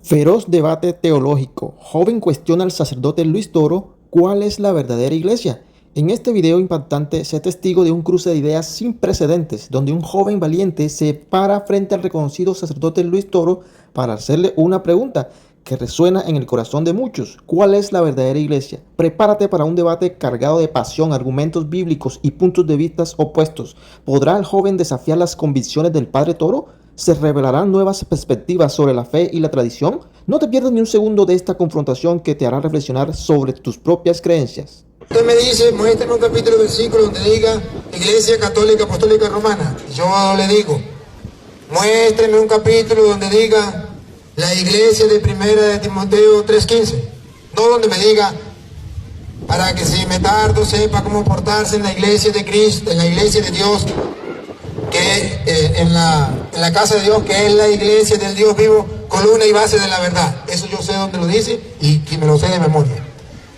Feroz debate teológico. Joven cuestiona al sacerdote Luis Toro cuál es la verdadera iglesia. En este video impactante sé testigo de un cruce de ideas sin precedentes, donde un joven valiente se para frente al reconocido sacerdote Luis Toro para hacerle una pregunta que resuena en el corazón de muchos. ¿Cuál es la verdadera iglesia? Prepárate para un debate cargado de pasión, argumentos bíblicos y puntos de vista opuestos. ¿Podrá el joven desafiar las convicciones del padre Toro? ¿Se revelarán nuevas perspectivas sobre la fe y la tradición? No te pierdas ni un segundo de esta confrontación que te hará reflexionar sobre tus propias creencias. Usted me dice, muéstrame un capítulo versículo donde diga Iglesia Católica Apostólica Romana. Yo le digo, muéstrame un capítulo donde diga la iglesia de Primera de Timoteo 3:15. No donde me diga, para que si me tardo sepa cómo portarse en la iglesia de Cristo, en la iglesia de Dios, que en la casa de Dios, que es la iglesia del Dios vivo, columna y base de la verdad. Eso yo sé dónde lo dice y me lo sé de memoria.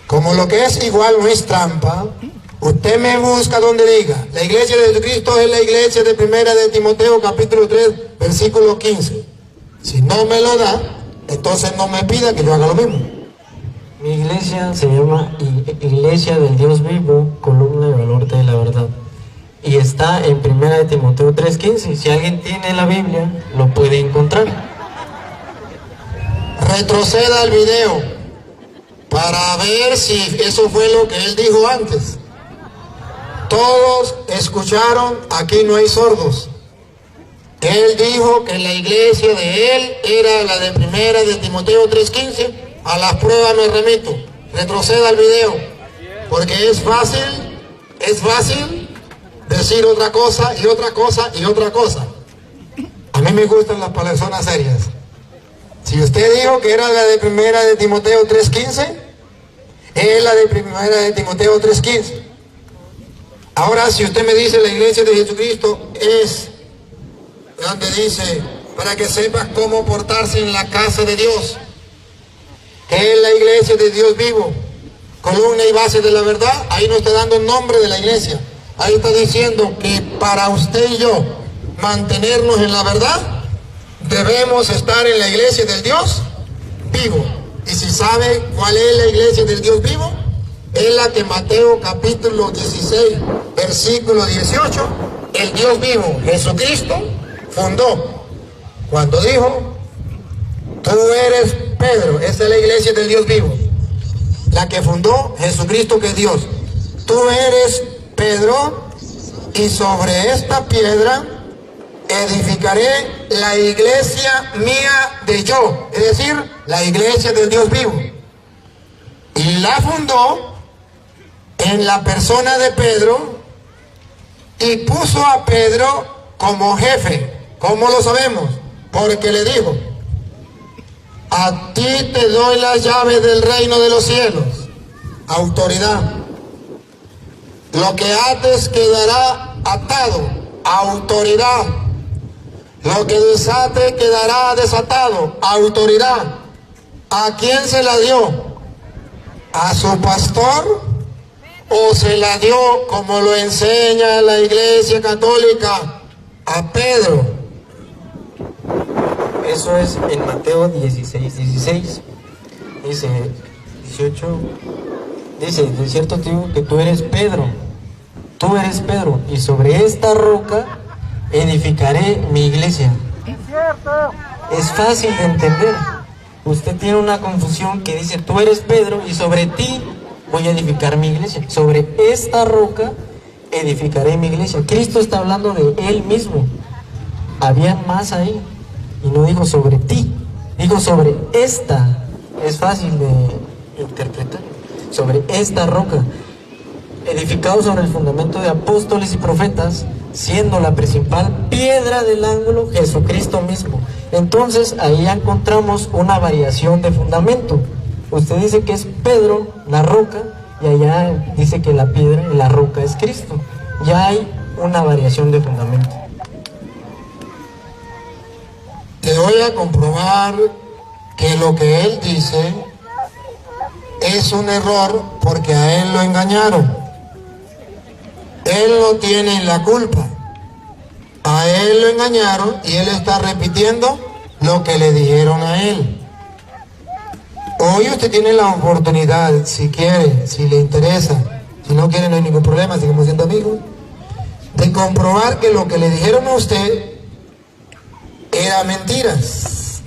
Como lo que es igual no es trampa, usted me busca donde diga, la iglesia de Jesucristo es la iglesia de Primera de Timoteo capítulo 3, versículo 15. Si no me lo da, entonces no me pida que yo haga lo mismo. Mi iglesia se llama Iglesia del Dios Vivo, columna y baluarte de la verdad. Y está en Primera de Timoteo 3:15. Si alguien tiene la Biblia, lo puede encontrar. Retroceda al video para ver si eso fue lo que él dijo antes. Todos escucharon, aquí no hay sordos. Él dijo que la iglesia de él era la de Primera de Timoteo 3:15. A las pruebas me remito. Retroceda al video, porque es fácil decir otra cosa y otra cosa y otra cosa. A mí me gustan las personas serias. Si usted dijo que era la de Primera de Timoteo 3:15, es la de Primera de Timoteo 3:15. Ahora, si usted me dice la iglesia de Jesucristo es donde dice, para que sepas cómo portarse en la casa de Dios, que es la iglesia de Dios vivo, columna y base de la verdad, ahí no está dando el nombre de la iglesia. Ahí está diciendo que para usted y yo mantenernos en la verdad, debemos estar en la iglesia del Dios vivo. Y si sabe cuál es la iglesia del Dios vivo, es la que Mateo capítulo 16, versículo 18, el Dios vivo, Jesucristo, fundó. Cuando dijo, tú eres Pedro, esa es la iglesia del Dios vivo. La que fundó Jesucristo, que es Dios. Tú eres Pedro, y sobre esta piedra edificaré la iglesia mía de yo, es decir, la iglesia del Dios vivo. Y la fundó en la persona de Pedro y puso a Pedro como jefe. ¿Cómo lo sabemos? Porque le dijo, a ti te doy las llaves del reino de los cielos. Autoridad. Lo que ates quedará atado. Autoridad. Lo que desate quedará desatado. Autoridad. ¿A quién se la dio? ¿A su pastor? ¿O se la dio, como lo enseña la Iglesia Católica, a Pedro? Eso es en Mateo 16:16. Dice 18. Dice, de cierto te digo que tú eres Pedro, y sobre esta roca edificaré mi iglesia. Es fácil de entender. Usted tiene una confusión que dice, tú eres Pedro y sobre ti voy a edificar mi iglesia. Sobre esta roca edificaré mi iglesia. Cristo está hablando de él mismo. Había más ahí. Y no dijo sobre ti, dijo sobre esta. Es fácil de interpretar. Sobre esta roca, edificado sobre el fundamento de apóstoles y profetas, siendo la principal piedra del ángulo Jesucristo mismo. Entonces ahí ya encontramos una variación de fundamento. Usted dice que es Pedro, la roca, y allá dice que la piedra y la roca es Cristo. Ya hay una variación de fundamento. Te voy a comprobar que lo que él dice es un error, porque a él lo engañaron. Él no tiene la culpa. A él lo engañaron y él está repitiendo lo que le dijeron a él. Hoy usted tiene la oportunidad, si quiere, si le interesa, si no quiere no hay ningún problema, seguimos siendo amigos, de comprobar que lo que le dijeron a usted era mentiras,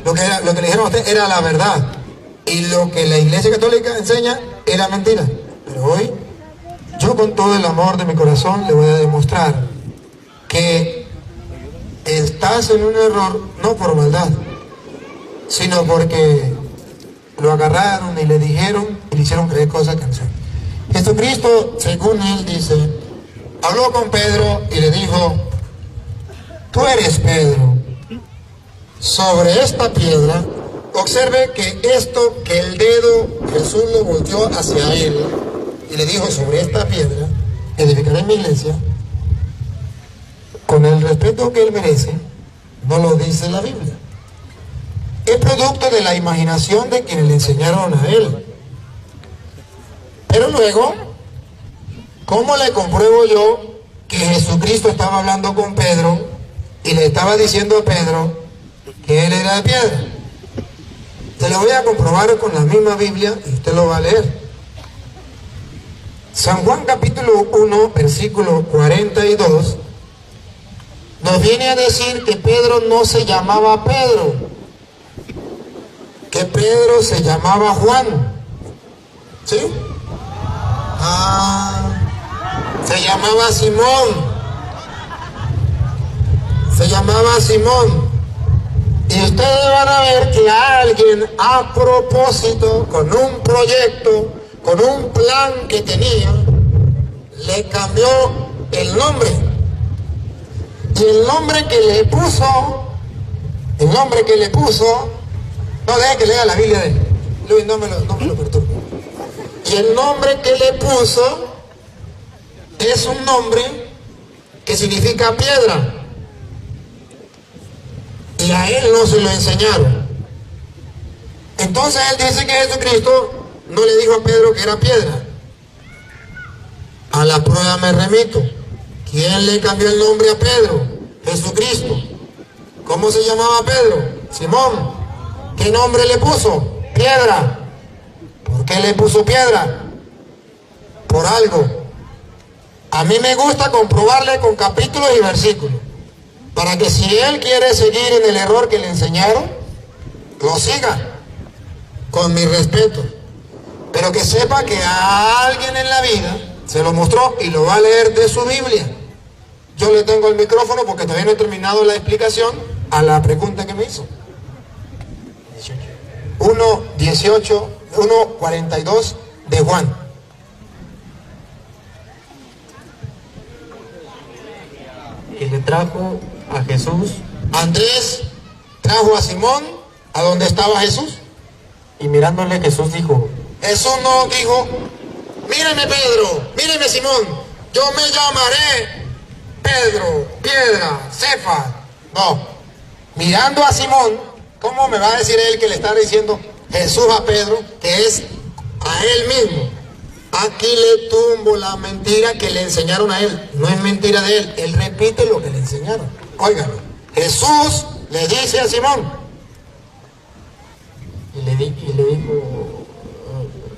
lo que le dijeron a usted era la verdad, y lo que la Iglesia Católica enseña era mentira. Pero hoy, yo con todo el amor de mi corazón le voy a demostrar que estás en un error, no por maldad, sino porque lo agarraron y le dijeron y le hicieron creer cosas que no son. Jesucristo, según él dice, habló con Pedro y le dijo: tú eres Pedro, sobre esta piedra. Observe que esto, que el dedo, Jesús lo volteó hacia él y le dijo: sobre esta piedra edificaré mi iglesia. Con el respeto que él merece, no lo dice la Biblia. Es producto de la imaginación de quienes le enseñaron a él. Pero luego, ¿cómo le compruebo yo que Jesucristo estaba hablando con Pedro y le estaba diciendo a Pedro que él era de piedra? Se lo voy a comprobar con la misma Biblia y usted lo va a leer. San Juan capítulo 1, versículo 42, nos viene a decir que Pedro no se llamaba Pedro, que Pedro se llamaba Juan. ¿Sí? Se llamaba Simón. Se llamaba Simón. Y ustedes van a ver que alguien a propósito, con un proyecto, con un plan que tenía, le cambió el nombre. Y el nombre que le puso, no deje que lea la Biblia de él, Luis, no me lo perturbe. Y el nombre que le puso es un nombre que significa piedra. Y a él no se lo enseñaron. Entonces él dice que Jesucristo no le dijo a Pedro que era piedra. A la prueba me remito. ¿Quién le cambió el nombre a Pedro? Jesucristo. ¿Cómo se llamaba Pedro? Simón. ¿Qué nombre le puso? Piedra. ¿Por qué le puso piedra? Por algo. A mí me gusta comprobarle con capítulos y versículos, para que si él quiere seguir en el error que le enseñaron, lo siga, con mi respeto. Pero que sepa que a alguien en la vida se lo mostró y lo va a leer de su Biblia. Yo le tengo el micrófono porque todavía no he terminado la explicación a la pregunta que me hizo. 1:42 de Juan. Y le trajo a Jesús. Andrés trajo a Simón a donde estaba Jesús. Y mirándole, Jesús dijo: Jesús no dijo: míreme Pedro, míreme Simón, yo me llamaré Pedro, piedra, Cefas. No, mirando a Simón, ¿cómo me va a decir él que le está diciendo Jesús a Pedro, que es a él mismo? Aquí le tumbo la mentira que le enseñaron a él. No es mentira de él, él repite lo que le enseñaron. Óigalo, Jesús le dice a Simón. Y le dijo: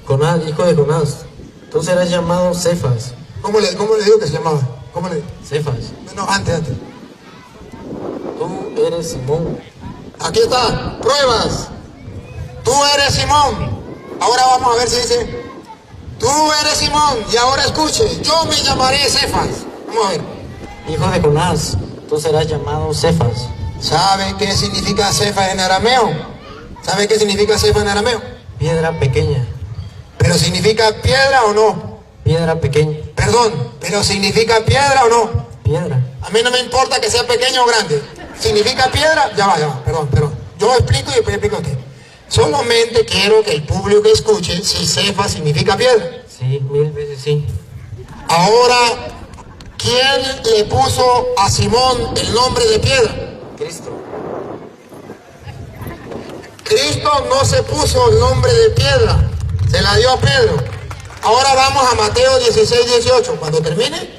Jonás, hijo de Jonás, tú serás llamado Cefas. ¿Cómo le digo que se llamaba? ¿Cómo le digo? Cefas. No, antes. Tú eres Simón. Aquí está, pruebas. Tú eres Simón. Ahora vamos a ver si dice: tú eres Simón. Y ahora escuche: yo me llamaré Cefas. Vamos a ver. Hijo de Jonás, tú serás llamado Cefas. ¿Sabe qué significa Cefas en arameo? ¿Sabe qué significa Cefas en arameo? Piedra pequeña. ¿Pero significa piedra o no? Piedra pequeña. Perdón, ¿pero significa piedra o no? Piedra. A mí no me importa que sea pequeño o grande. ¿Significa piedra? Ya va, perdón. Yo explico y después explico a usted. Solamente quiero que el público escuche si Cefas significa piedra. Sí, 1000 veces sí. Ahora, ¿quién le puso a Simón el nombre de piedra? Cristo. Cristo no se puso el nombre de piedra, se la dio a Pedro. Ahora vamos a Mateo 16:18. Cuando termine,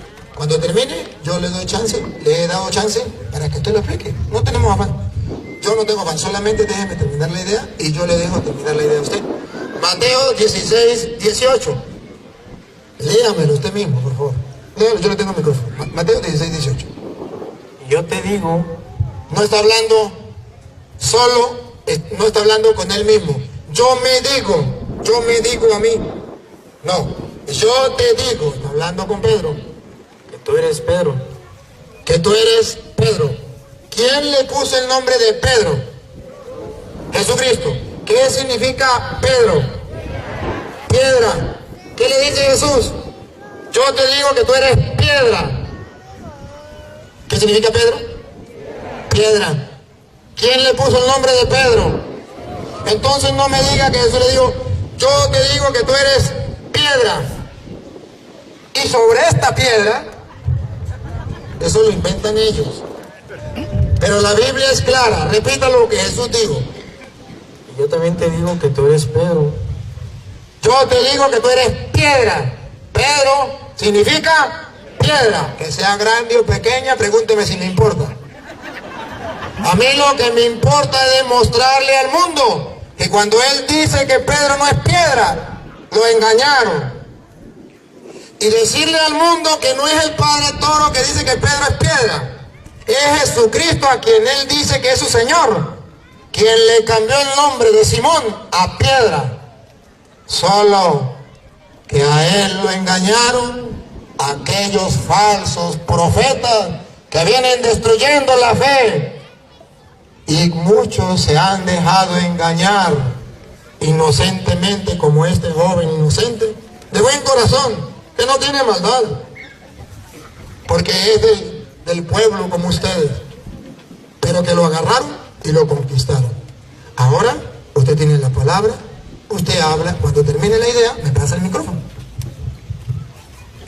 yo le doy chance, le he dado chance para que usted lo explique. No tenemos afán. Yo no tengo afán, solamente déjeme terminar la idea y yo le dejo terminar la idea a usted. Mateo 16, 18. Léamelo usted mismo, por favor. Léalo, yo le tengo el micrófono. Mateo 16, 18. Yo te digo, No está hablando solo, no está hablando con él mismo. Yo me digo a mí. No, yo te digo, está hablando con Pedro, que tú eres Pedro. que tú eres Pedro. ¿Quién le puso el nombre de Pedro? Jesucristo. ¿Qué significa Pedro? Piedra. ¿Qué le dice Jesús? Yo te digo que tú eres piedra. ¿Qué significa Pedro? Piedra. ¿Quién le puso el nombre de Pedro? Entonces no me diga que Jesús le dijo, yo te digo que tú eres piedra. Y sobre esta piedra, eso lo inventan ellos. Pero la Biblia es clara, repita lo que Jesús dijo. Y yo también te digo que tú eres Pedro. Yo te digo que tú eres piedra. Pedro significa piedra. Que sea grande o pequeña, pregúnteme si me importa. A mí lo que me importa es demostrarle al mundo que cuando él dice que Pedro no es piedra, lo engañaron. Y decirle al mundo que no es el Padre Toro que dice que Pedro es piedra. Es Jesucristo a quien él dice que es su Señor, quien le cambió el nombre de Simón a piedra. Solo que a él lo engañaron aquellos falsos profetas que vienen destruyendo la fe. Y muchos se han dejado engañar inocentemente, como este joven inocente, de buen corazón, que no tiene maldad, porque es del pueblo como ustedes, pero que lo agarraron y lo conquistaron. Ahora usted tiene la palabra, usted habla, cuando termine la idea me pasa el micrófono.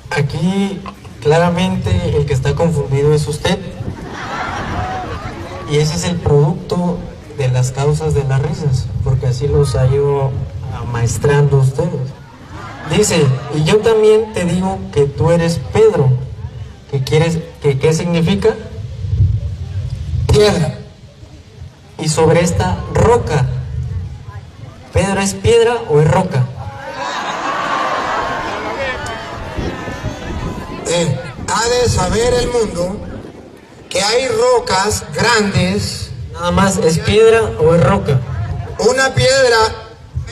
Aquí claramente el que está confundido es usted. Y ese es el producto de las causas de las risas, porque así los ha ido amaestrando ustedes. Dice, y yo también te digo que tú eres Pedro. ¿Qué significa? Piedra. Y sobre esta roca, ¿Pedro es piedra o es roca? Ha de saber el mundo que hay rocas grandes. Nada más, ¿es piedra o es roca? Una piedra.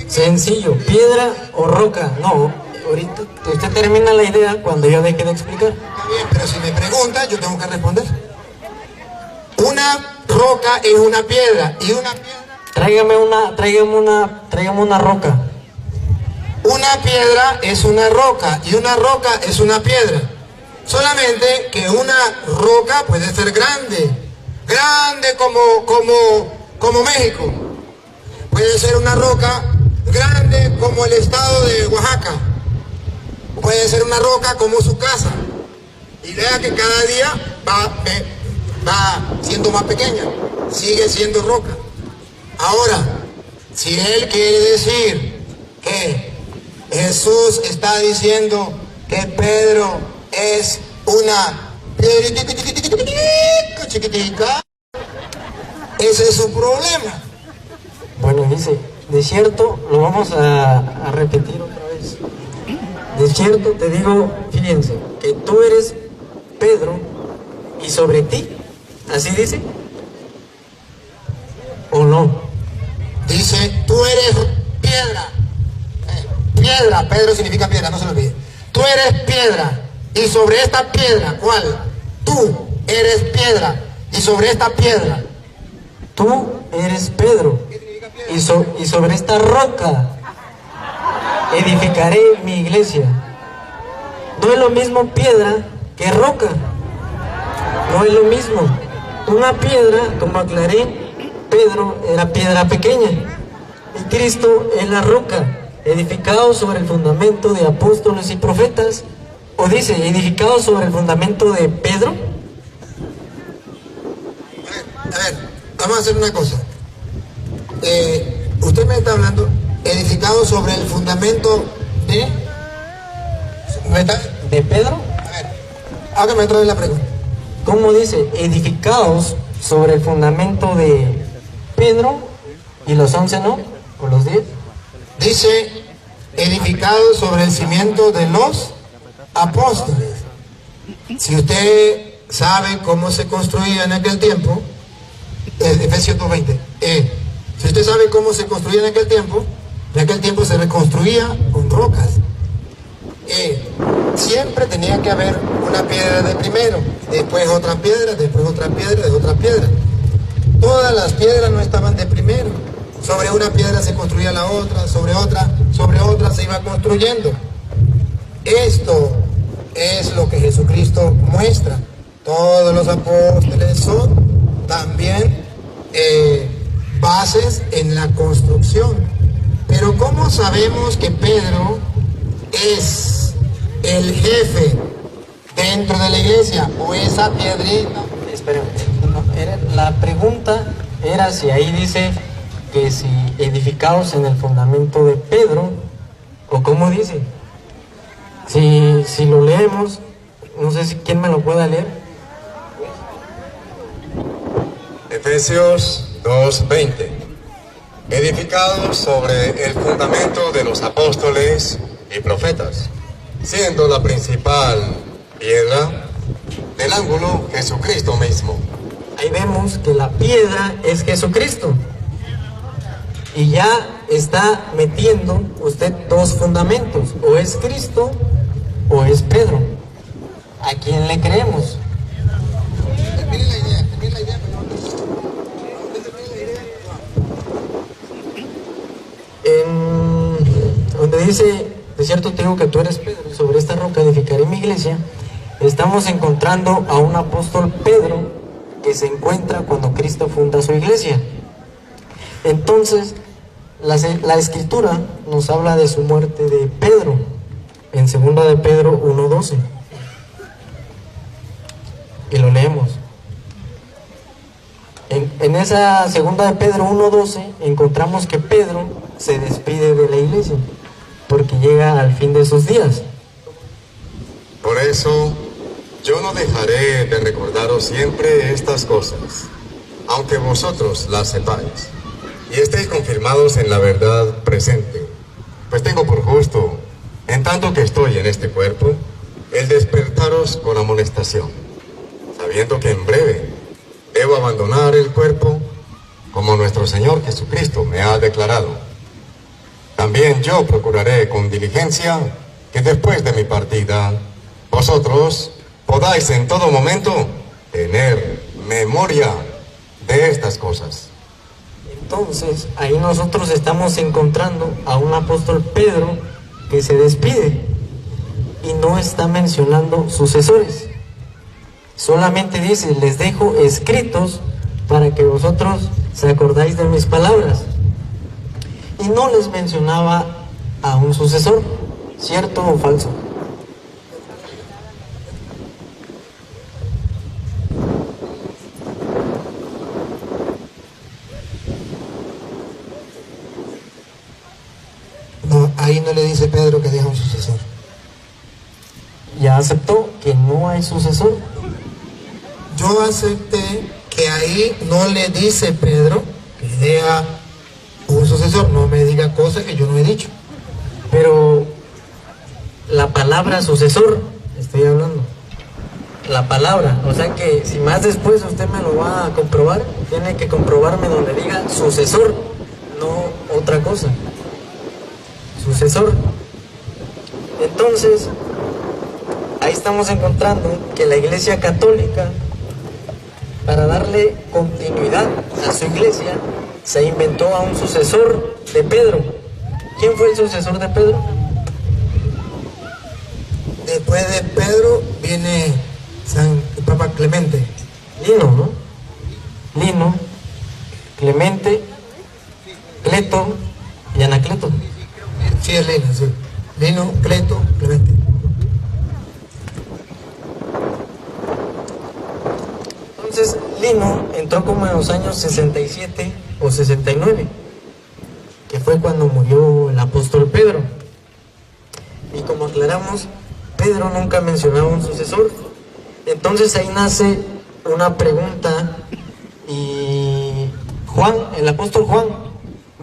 Sencillo, piedra o roca. No, ahorita usted termina la idea cuando yo deje de explicar. Está bien, pero si me pregunta, yo tengo que responder. Una roca es una piedra y una piedra. Tráigame una roca. Una piedra es una roca y una roca es una piedra. Solamente que una roca puede ser grande como México. Puede ser una roca grande como el estado de Oaxaca. Puede ser una roca como su casa. Y vea que cada día va siendo más pequeña. Sigue siendo roca. Ahora, si él quiere decir que Jesús está diciendo que Pedro es una chiquitica, ese es su problema. Bueno, dice, de cierto, lo vamos a repetir otra vez. De cierto te digo, fíjense, que tú eres Pedro y sobre ti, ¿así dice? ¿O no? Dice, tú eres piedra. Piedra, Pedro significa piedra, no se lo olvide. Tú eres piedra. Y sobre esta piedra, ¿cuál? Tú eres piedra. Y sobre esta piedra. Tú eres Pedro. Y sobre esta roca edificaré mi iglesia. No es lo mismo piedra que roca. No es lo mismo. Una piedra, como aclaré, Pedro era piedra pequeña. Y Cristo es la roca, edificado sobre el fundamento de apóstoles y profetas. O dice, edificado sobre el fundamento de Pedro. A ver, vamos a hacer una cosa. Usted me está hablando edificado sobre el fundamento de... ¿De Pedro? A ver, hágame otra vez la pregunta. ¿Cómo dice? Edificados sobre el fundamento de Pedro y los 11, ¿no? ¿O los 10? Dice, edificados sobre el cimiento de los apóstoles. Si usted sabe cómo se construía en aquel tiempo, Efesios 2:20, si usted sabe cómo se construía en aquel tiempo se reconstruía con rocas. Siempre tenía que haber una piedra de primero, después otra piedra, después otra piedra, después otra piedra. Todas las piedras no estaban de primero. Sobre una piedra se construía la otra, sobre otra se iba construyendo. Esto es lo que Jesucristo muestra. Todos los apóstoles son también bases en la construcción. Pero ¿cómo sabemos que Pedro es el jefe dentro de la iglesia? ¿O esa piedrita? Espera, la pregunta era si ahí dice que si edificados en el fundamento de Pedro, o cómo dice. Si lo leemos, no sé si quién me lo pueda leer. Efesios 2:20. Edificados sobre el fundamento de los apóstoles y profetas, siendo la principal piedra del ángulo Jesucristo mismo. Ahí vemos que la piedra es Jesucristo. Y ya está metiendo usted dos fundamentos, o es Cristo o es Pedro. ¿A quién le creemos? Termine la idea. Donde dice, de cierto te digo que tú eres Pedro, y sobre esta roca edificaré mi iglesia, estamos encontrando a un apóstol Pedro que se encuentra cuando Cristo funda su iglesia. Entonces, la escritura nos habla de su muerte de Pedro, en 2 de Pedro 1:12. Y lo leemos. En esa 2 de Pedro 1:12 encontramos que Pedro se despide de la iglesia, porque llega al fin de sus días. Por eso, yo no dejaré de recordaros siempre estas cosas, aunque vosotros las sepáis, y estéis confirmados en la verdad presente. Pues tengo por justo, en tanto que estoy en este cuerpo, el despertaros con amonestación, sabiendo que en breve debo abandonar el cuerpo, como nuestro Señor Jesucristo me ha declarado. También yo procuraré con diligencia que después de mi partida, vosotros podáis en todo momento tener memoria de estas cosas. Entonces, ahí nosotros estamos encontrando a un apóstol Pedro que se despide y no está mencionando sucesores. Solamente dice, les dejo escritos para que vosotros se acordáis de mis palabras. Y no les mencionaba a un sucesor, ¿cierto o falso? No, ahí no le dice Pedro que deja un sucesor. Ya aceptó que no hay sucesor. Yo acepté que ahí no le dice Pedro que deja un sucesor. No me diga cosas que yo no he dicho. Pero la palabra sucesor, estoy hablando, la palabra, o sea que si más después usted me lo va a comprobar, tiene que comprobarme donde diga sucesor, no otra cosa. Sucesor. Entonces, ahí estamos encontrando que la Iglesia Católica, para darle continuidad a su iglesia, se inventó a un sucesor de Pedro. ¿Quién fue el sucesor de Pedro? Después de Pedro viene el Papa Clemente. Lino, ¿no? Lino, Clemente, Cleto y Anacleto. Sí, es Lino, sí. Lino, Cleto, Clemente. Entonces, Lino entró como en los años 67 o 69, que fue cuando murió el apóstol Pedro. Y como aclaramos, Pedro nunca mencionaba un sucesor. Entonces ahí nace una pregunta y Juan, el apóstol Juan,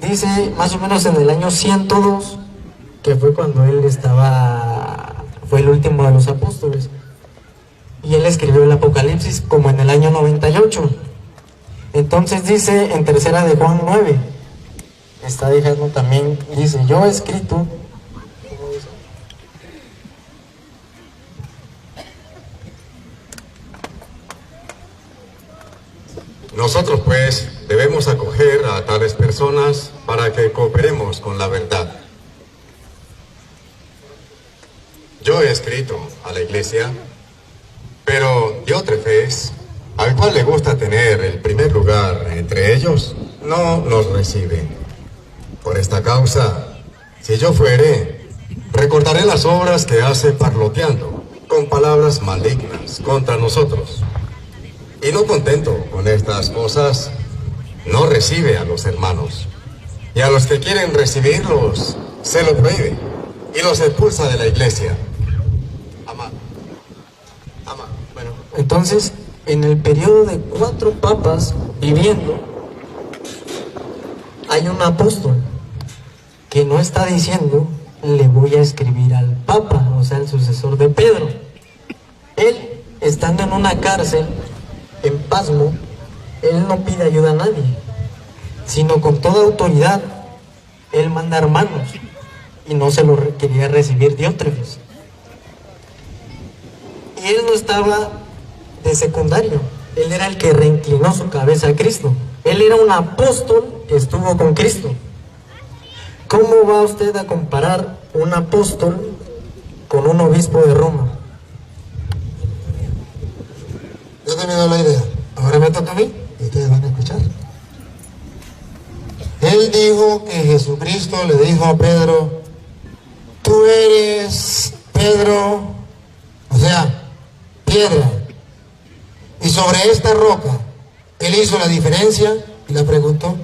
dice más o menos en el año 102, que fue cuando él fue el último de los apóstoles. Y él escribió el Apocalipsis como en el año 98. Entonces dice en tercera de Juan 9, está dejando también, dice, yo he escrito, Nosotros pues debemos acoger a tales personas para que cooperemos con la verdad. Yo he escrito a la iglesia, pero Diótrefes, al cual le gusta tener el primer lugar entre ellos, no nos recibe. Por esta causa, si yo fuere, recordaré las obras que hace parloteando con palabras malignas contra nosotros. Y no contento con estas cosas, no recibe a los hermanos. Y a los que quieren recibirlos, se lo prohíbe y los expulsa de la iglesia. bueno, entonces, en el periodo de 4 papas viviendo, hay un apóstol que no está diciendo, le voy a escribir al papa, o sea, el sucesor de Pedro. Él, estando en una cárcel, en Pasmo, él no pide ayuda a nadie, sino con toda autoridad, él manda hermanos, y no se lo quería recibir Diótrefes. Y él no estaba de secundario, él era el que reinclinó su cabeza a Cristo. Él era un apóstol que estuvo con Cristo. ¿Cómo va usted a comparar un apóstol con un obispo de Roma? Ya terminó la idea. Ahora me toca a mí y ustedes van a escuchar. Él dijo que Jesucristo le dijo a Pedro, tú eres Pedro, o sea, piedra. Y sobre esta roca, él hizo la diferencia y la preguntó.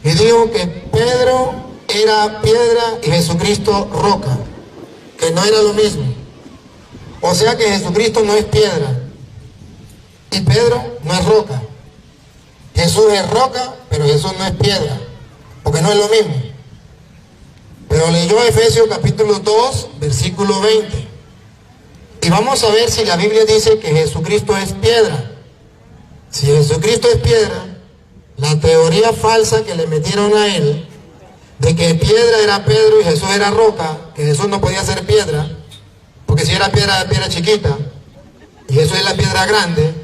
Y dijo que Pedro era piedra y Jesucristo roca, que no era lo mismo. O sea que Jesucristo no es piedra y Pedro no es roca. Jesús es roca, pero Jesús no es piedra, porque no es lo mismo. Pero leyó Efesios capítulo 2, versículo 20. Y vamos a ver si la Biblia dice que Jesucristo es piedra. Si Jesucristo es piedra, la teoría falsa que le metieron a él, de que piedra era Pedro y Jesús era roca, que Jesús no podía ser piedra, porque si era piedra chiquita, y Jesús es la piedra grande,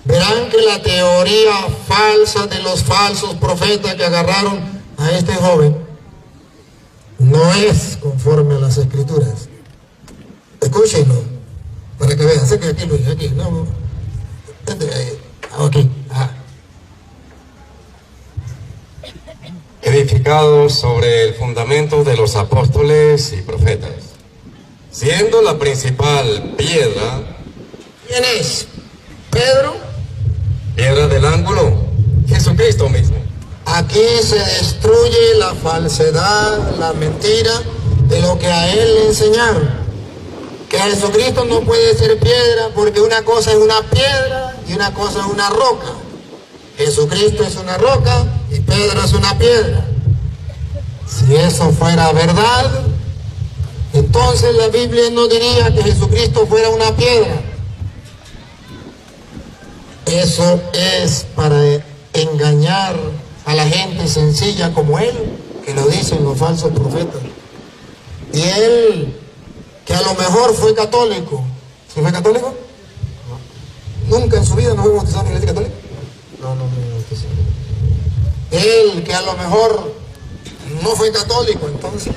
verán que la teoría falsa de los falsos profetas que agarraron a este joven no es conforme a las Escrituras. Escúchenlo, para que vean. Sé que aquí, Luis, aquí, no. Aquí, Edificados sobre el fundamento de los apóstoles y profetas, siendo la principal piedra. ¿Quién es? ¿Pedro? Piedra del ángulo, Jesucristo mismo. Aquí se destruye la falsedad, la mentira de lo que a él le enseñaron. Que Jesucristo no puede ser piedra porque una cosa es una piedra y una cosa es una roca. Jesucristo es una roca y Pedro es una piedra. Si eso fuera verdad, entonces la Biblia no diría que Jesucristo fuera una piedra. Eso es para engañar a la gente sencilla como él, que lo dicen los falsos profetas. Y él, que a lo mejor fue católico. ¿Sí fue católico? No. ¿Nunca en su vida no fue bautizado en la iglesia católica? No me bautizó. Él, que a lo mejor no fue católico, entonces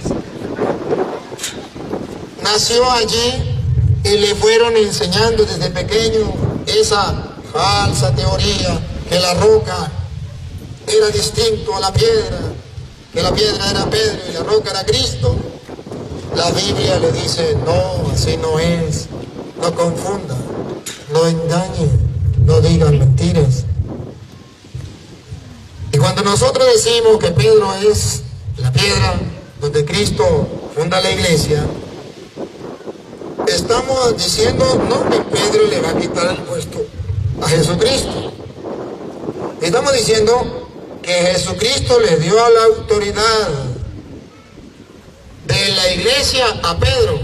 nació allí y le fueron enseñando desde pequeño esa falsa teoría que la roca era distinto a la piedra, que la piedra era Pedro y la roca era Cristo. La Biblia le dice, no, así no es, no confunda, no engañe, no digan mentiras. Y cuando nosotros decimos que Pedro es la piedra donde Cristo funda la iglesia, estamos diciendo no que Pedro le va a quitar el puesto a Jesucristo. Estamos diciendo que Jesucristo le dio la autoridad de la iglesia a Pedro.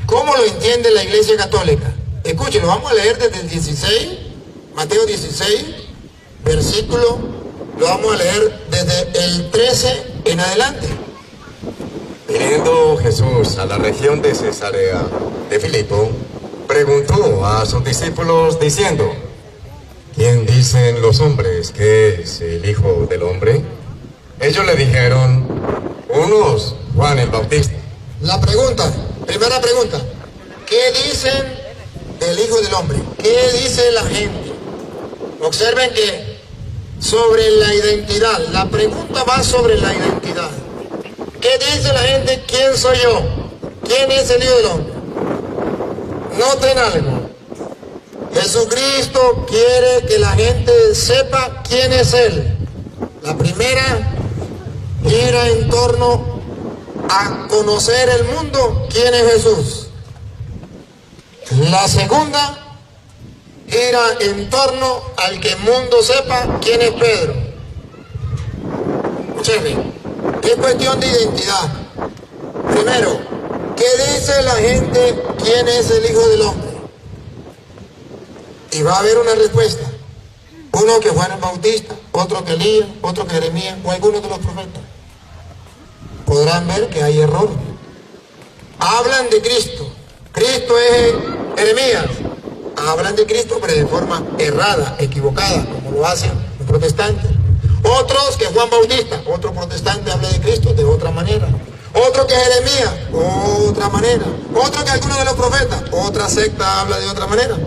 ¿Cómo lo entiende la iglesia católica? Escuchen, lo vamos a leer desde el 16, Mateo 16, versículo, lo vamos a leer desde el 13 en adelante. Viniendo Jesús a la región de Cesarea de Filipo, preguntó a sus discípulos diciendo: ¿quién dicen los hombres que es el Hijo del Hombre? Ellos le dijeron: unos, Juan el Bautista. La pregunta, primera pregunta, ¿qué dicen del Hijo del Hombre? ¿Qué dice la gente? Observen que sobre la identidad, la pregunta va sobre la identidad. ¿Qué dice la gente? ¿Quién soy yo? ¿Quién es el Hijo del Hombre? Noten algo. Jesucristo quiere que la gente sepa quién es Él. La primera gira en torno a conocer el mundo, quién es Jesús. La segunda gira en torno al que el mundo sepa quién es Pedro. Escuchen, es cuestión de identidad. Primero, ¿qué dice la gente quién es el Hijo del Hombre? Y va a haber una respuesta. Uno que Juan el Bautista, otro que Elías, otro que Jeremías o alguno de los profetas. Podrán ver que hay error. Hablan de Cristo. Cristo es Jeremías. Hablan de Cristo pero de forma errada, equivocada, como lo hacen los protestantes. Otros que Juan Bautista, otro protestante habla de Cristo de otra manera. Otro que Jeremías, otra manera. Otro que alguno de los profetas, otra secta habla de otra manera.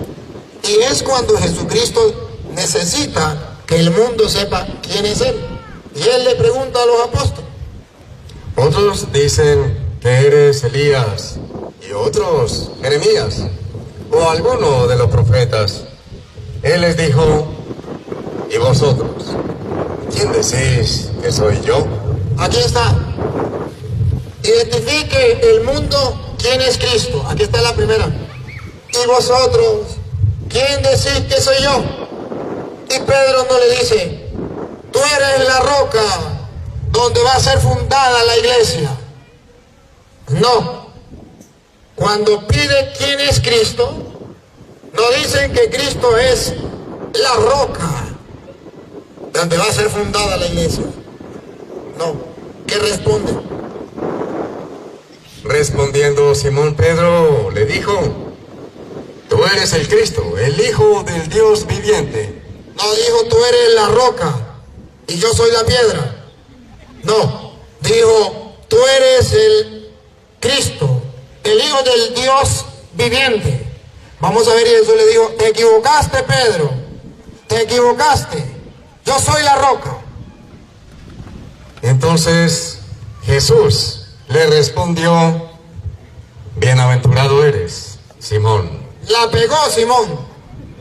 Y es cuando Jesucristo necesita que el mundo sepa quién es Él. Y Él le pregunta a los apóstoles. Otros dicen que eres Elías, y otros Jeremías, o alguno de los profetas. Él les dijo: ¿y vosotros? ¿Quién decís que soy yo? Aquí está. Identifique el mundo quién es Cristo. Aquí está la primera. ¿Y vosotros? ¿Quién decís que soy yo? Y Pedro no le dice: tú eres la roca donde va a ser fundada la iglesia. No. Cuando pide quién es Cristo, no dicen que Cristo es la roca donde va a ser fundada la iglesia. No. ¿Qué responde? Respondiendo Simón Pedro le dijo: tú eres el Cristo, el Hijo del Dios viviente. No dijo: tú eres la roca y yo soy la piedra. No, dijo: tú eres el Cristo, el Hijo del Dios viviente. Vamos a ver, y Jesús le dijo: te equivocaste, Pedro, te equivocaste, yo soy la roca. Entonces Jesús le respondió: bienaventurado eres, Simón. La pegó Simón.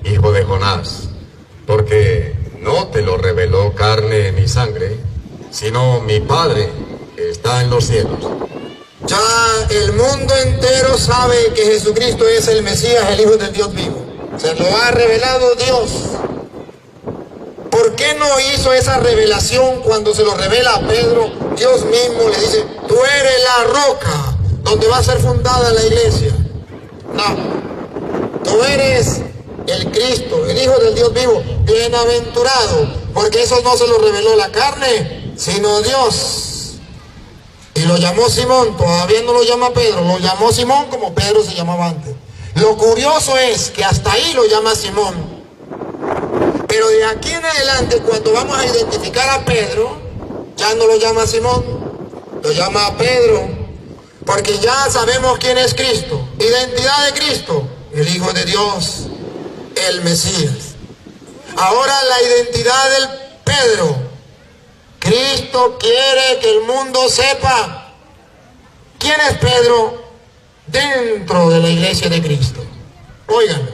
Hijo de Jonás, porque no te lo reveló carne ni sangre, sino mi Padre que está en los cielos. Ya el mundo entero sabe que Jesucristo es el Mesías, el Hijo del Dios vivo. Se lo ha revelado Dios. ¿Por qué no hizo esa revelación cuando se lo revela a Pedro? Dios mismo le dice: tú eres la roca donde va a ser fundada la iglesia. No, tú eres el Cristo, el Hijo del Dios vivo, bienaventurado, porque eso no se lo reveló la carne, sino Dios. Y lo llamó Simón, todavía no lo llama Pedro, lo llamó Simón como Pedro se llamaba antes. Lo curioso es que hasta ahí lo llama Simón. Pero de aquí en adelante, cuando vamos a identificar a Pedro, ya no lo llama Simón, lo llama a Pedro, porque ya sabemos quién es Cristo. Identidad de Cristo: el Hijo de Dios, el Mesías. Ahora la identidad del Pedro. Cristo quiere que el mundo sepa quién es Pedro dentro de la iglesia de Cristo. Óiganlo.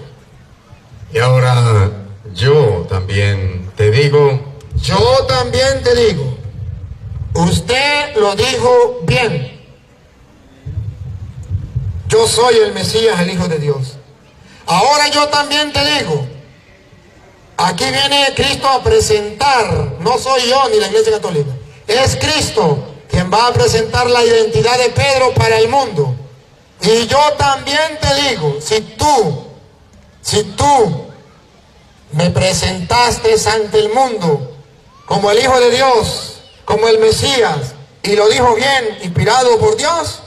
Y ahora yo también te digo: yo también te digo, usted lo dijo bien. Yo soy el Mesías, el Hijo de Dios. Ahora yo también te digo, Aquí viene Cristo a presentar, no soy yo ni la Iglesia Católica, es Cristo quien va a presentar la identidad de Pedro para el mundo. Y yo también te digo, si tú me presentaste ante el mundo como el Hijo de Dios, como el Mesías, y lo dijo bien, inspirado por Dios,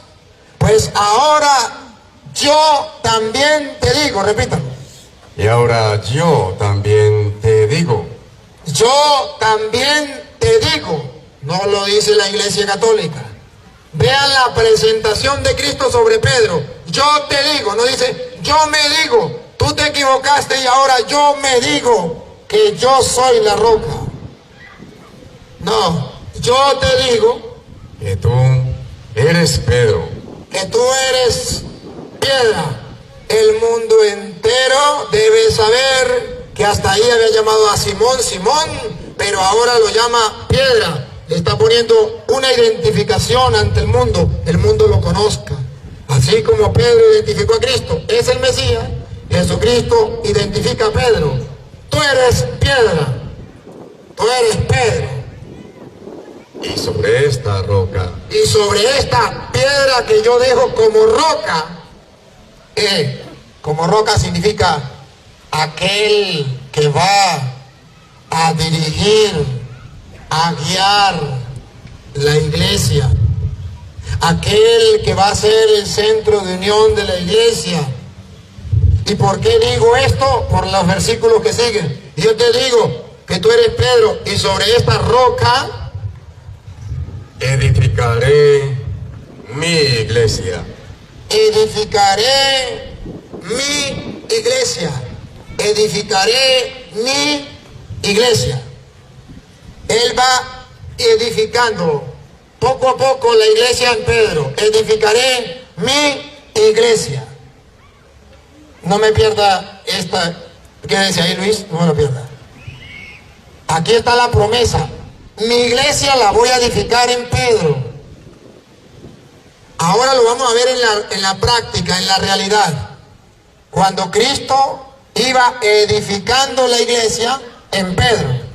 pues ahora yo también te digo, repítalo. Y ahora yo también te digo. Yo también te digo. No lo dice la Iglesia Católica. Vean la presentación de Cristo sobre Pedro. Yo te digo, no dice yo me digo. Tú te equivocaste y ahora yo me digo que yo soy la roca. No, yo te digo que tú eres Pedro. Que tú eres piedra. El mundo entero debe saber que hasta ahí había llamado a Simón, Simón, pero ahora lo llama piedra. Le está poniendo una identificación ante el mundo lo conozca. Así como Pedro identificó a Cristo, es el Mesías, Jesucristo identifica a Pedro. Tú eres piedra, tú eres Pedro. Y sobre esta roca. Y sobre esta piedra que yo dejo como roca, como roca significa aquel que va a dirigir, a guiar la iglesia, aquel que va a ser el centro de unión de la iglesia. ¿Y por qué digo esto? Por los versículos que siguen. Y yo te digo que tú eres Pedro, y sobre esta roca edificaré mi iglesia. Edificaré mi iglesia. Edificaré mi iglesia. Él va edificando poco a poco la iglesia en Pedro. Edificaré mi iglesia. No me pierda esta. Quédense ahí, Luis, no me lo pierda. Aquí está la promesa. Mi iglesia la voy a edificar en Pedro. Ahora lo vamos a ver en la práctica, en la realidad. Cuando Cristo iba edificando la iglesia en Pedro.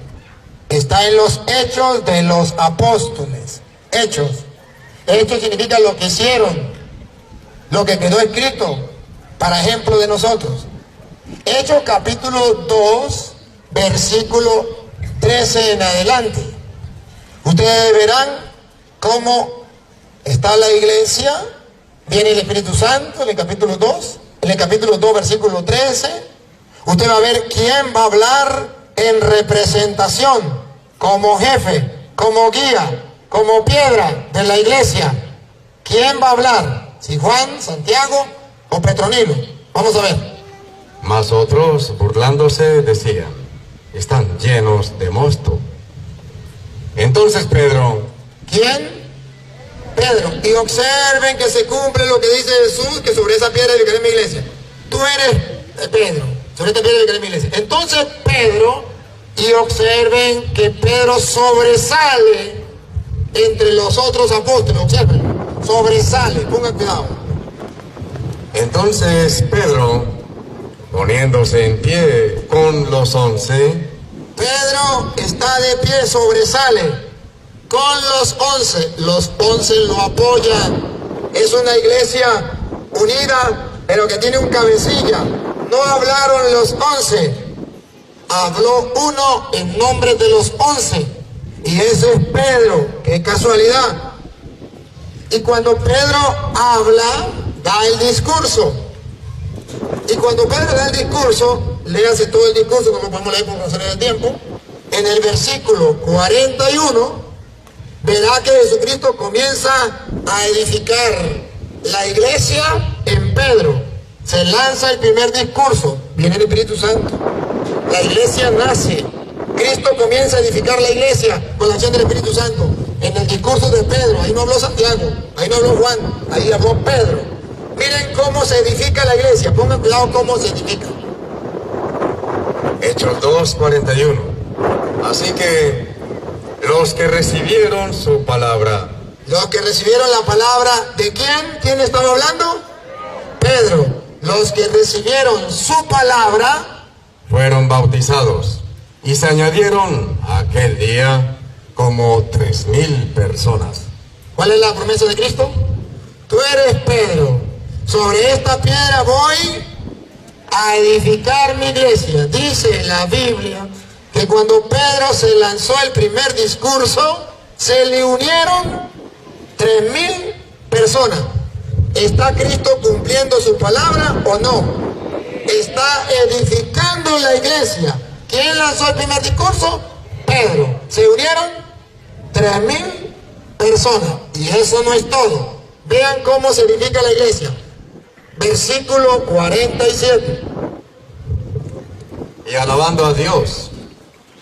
Está en los Hechos de los Apóstoles. Hechos. Hechos significa lo que hicieron, lo que quedó escrito, para ejemplo de nosotros. Hechos capítulo 2, versículo 13 en adelante. Ustedes verán cómo está la iglesia, viene el Espíritu Santo en el capítulo 2, en el capítulo 2, versículo 13, usted va a ver quién va a hablar en representación, como jefe, como guía, como piedra de la iglesia. ¿Quién va a hablar? ¿Si Juan, Santiago o Petronilo? Vamos a ver. Mas otros, burlándose, decían: están llenos de mosto. Entonces Pedro. ¿Quién? Pedro. Y observen que se cumple lo que dice Jesús, que sobre esa piedra edificaré mi iglesia. Tú eres Pedro, sobre esta piedra edificaré mi iglesia. Entonces Pedro, y observen que Pedro sobresale entre los otros apóstoles. Observen, sobresale, pongan cuidado. Entonces Pedro, poniéndose en pie con los 11, Pedro está de pie, sobresale con los 11. Los 11 lo apoyan. Es una iglesia unida, pero que tiene un cabecilla. No hablaron los 11, habló uno en nombre de los 11, y ese es Pedro. Qué casualidad. Y cuando Pedro habla, da el discurso. Y cuando Pedro da el discurso, léase todo el discurso, no lo podemos leer por razones de tiempo. En el versículo 41, verá que Jesucristo comienza a edificar la iglesia en Pedro. Se lanza el primer discurso, viene el Espíritu Santo. La iglesia nace. Cristo comienza a edificar la iglesia con la acción del Espíritu Santo. En el discurso de Pedro, ahí no habló Santiago, ahí no habló Juan, ahí habló Pedro. Miren cómo se edifica la iglesia, pongan cuidado cómo se edifica. Hechos 2:41. Así que los que recibieron su palabra. Los que recibieron la palabra, ¿de quién? ¿Quién estaba hablando? Pedro. Los que recibieron su palabra fueron bautizados. Y se añadieron aquel día como 3,000 personas. ¿Cuál es la promesa de Cristo? Tú eres Pedro. Sobre esta piedra voy a edificar mi iglesia. Dice la Biblia que cuando Pedro se lanzó el primer discurso, se le unieron 3,000 personas. ¿Está Cristo cumpliendo su palabra o no? Está edificando la iglesia. ¿Quién lanzó el primer discurso? Pedro. Se unieron 3,000 personas. Y eso no es todo. Vean cómo se edifica la iglesia. Versículo 47. Y alabando a Dios,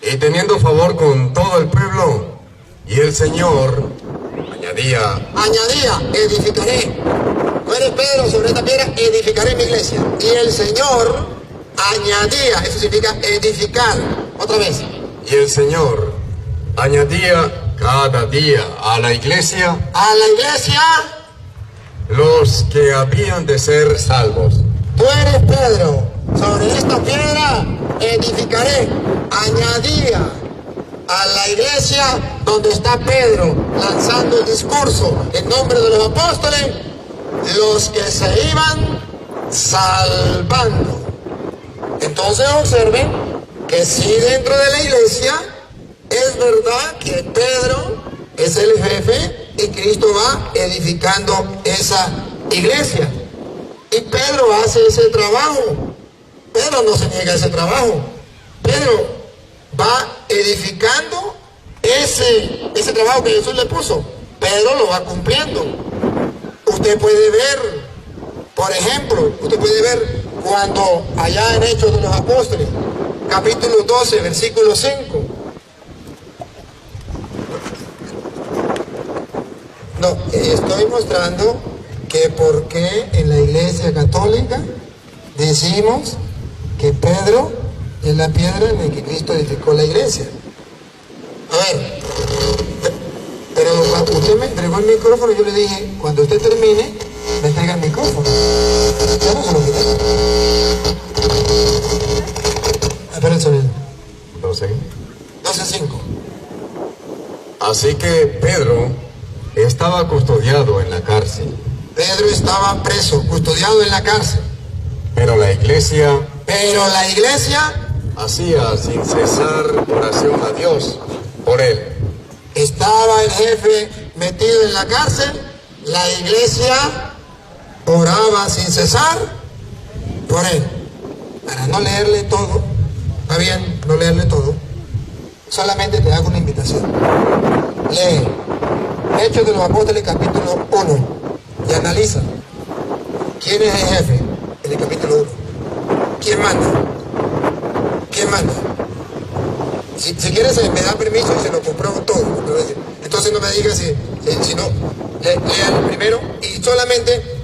y teniendo favor con todo el pueblo, y el Señor añadía, edificaré. Tú eres Pedro, sobre esta piedra edificaré mi iglesia. Y el Señor añadía, eso significa edificar. Otra vez. Y el Señor añadía cada día a la iglesia los que habían de ser salvos. Tú eres Pedro, sobre esta piedra edificaré. Añadía a la iglesia donde está Pedro lanzando el discurso en nombre de los apóstoles, los que se iban salvando. Entonces observen que si dentro de la iglesia es verdad que Pedro es el jefe y Cristo va edificando esa iglesia. Y Pedro hace ese trabajo. Pedro no se niega a ese trabajo. Pedro va edificando ese trabajo que Jesús le puso. Pedro lo va cumpliendo. Usted puede ver, por ejemplo, cuando allá en Hechos de los Apóstoles, capítulo 12, versículo 5. No, estoy mostrando que por qué en la Iglesia Católica decimos que Pedro es la piedra en la que Cristo edificó la iglesia. A ver, pero cuando usted me entregó el micrófono, yo le dije, cuando usted termine, me entrega el micrófono. Ya no se lo quité. Espera el sonido. 12:5. Así que Pedro estaba custodiado en la cárcel. Pedro estaba preso, custodiado en la cárcel. Pero la iglesia hacía sin cesar oración a Dios por él. Estaba el jefe metido en la cárcel, la iglesia oraba sin cesar por él. Para no leerle todo, está bien no leerle todo, solamente te hago una invitación. Lee Hechos de los Apóstoles capítulo 1 y analiza quién es el jefe en el capítulo 1. ¿Quién manda? Si quieres me da permiso y se lo compruebo todo. Entonces no me digas si no, lean primero y solamente...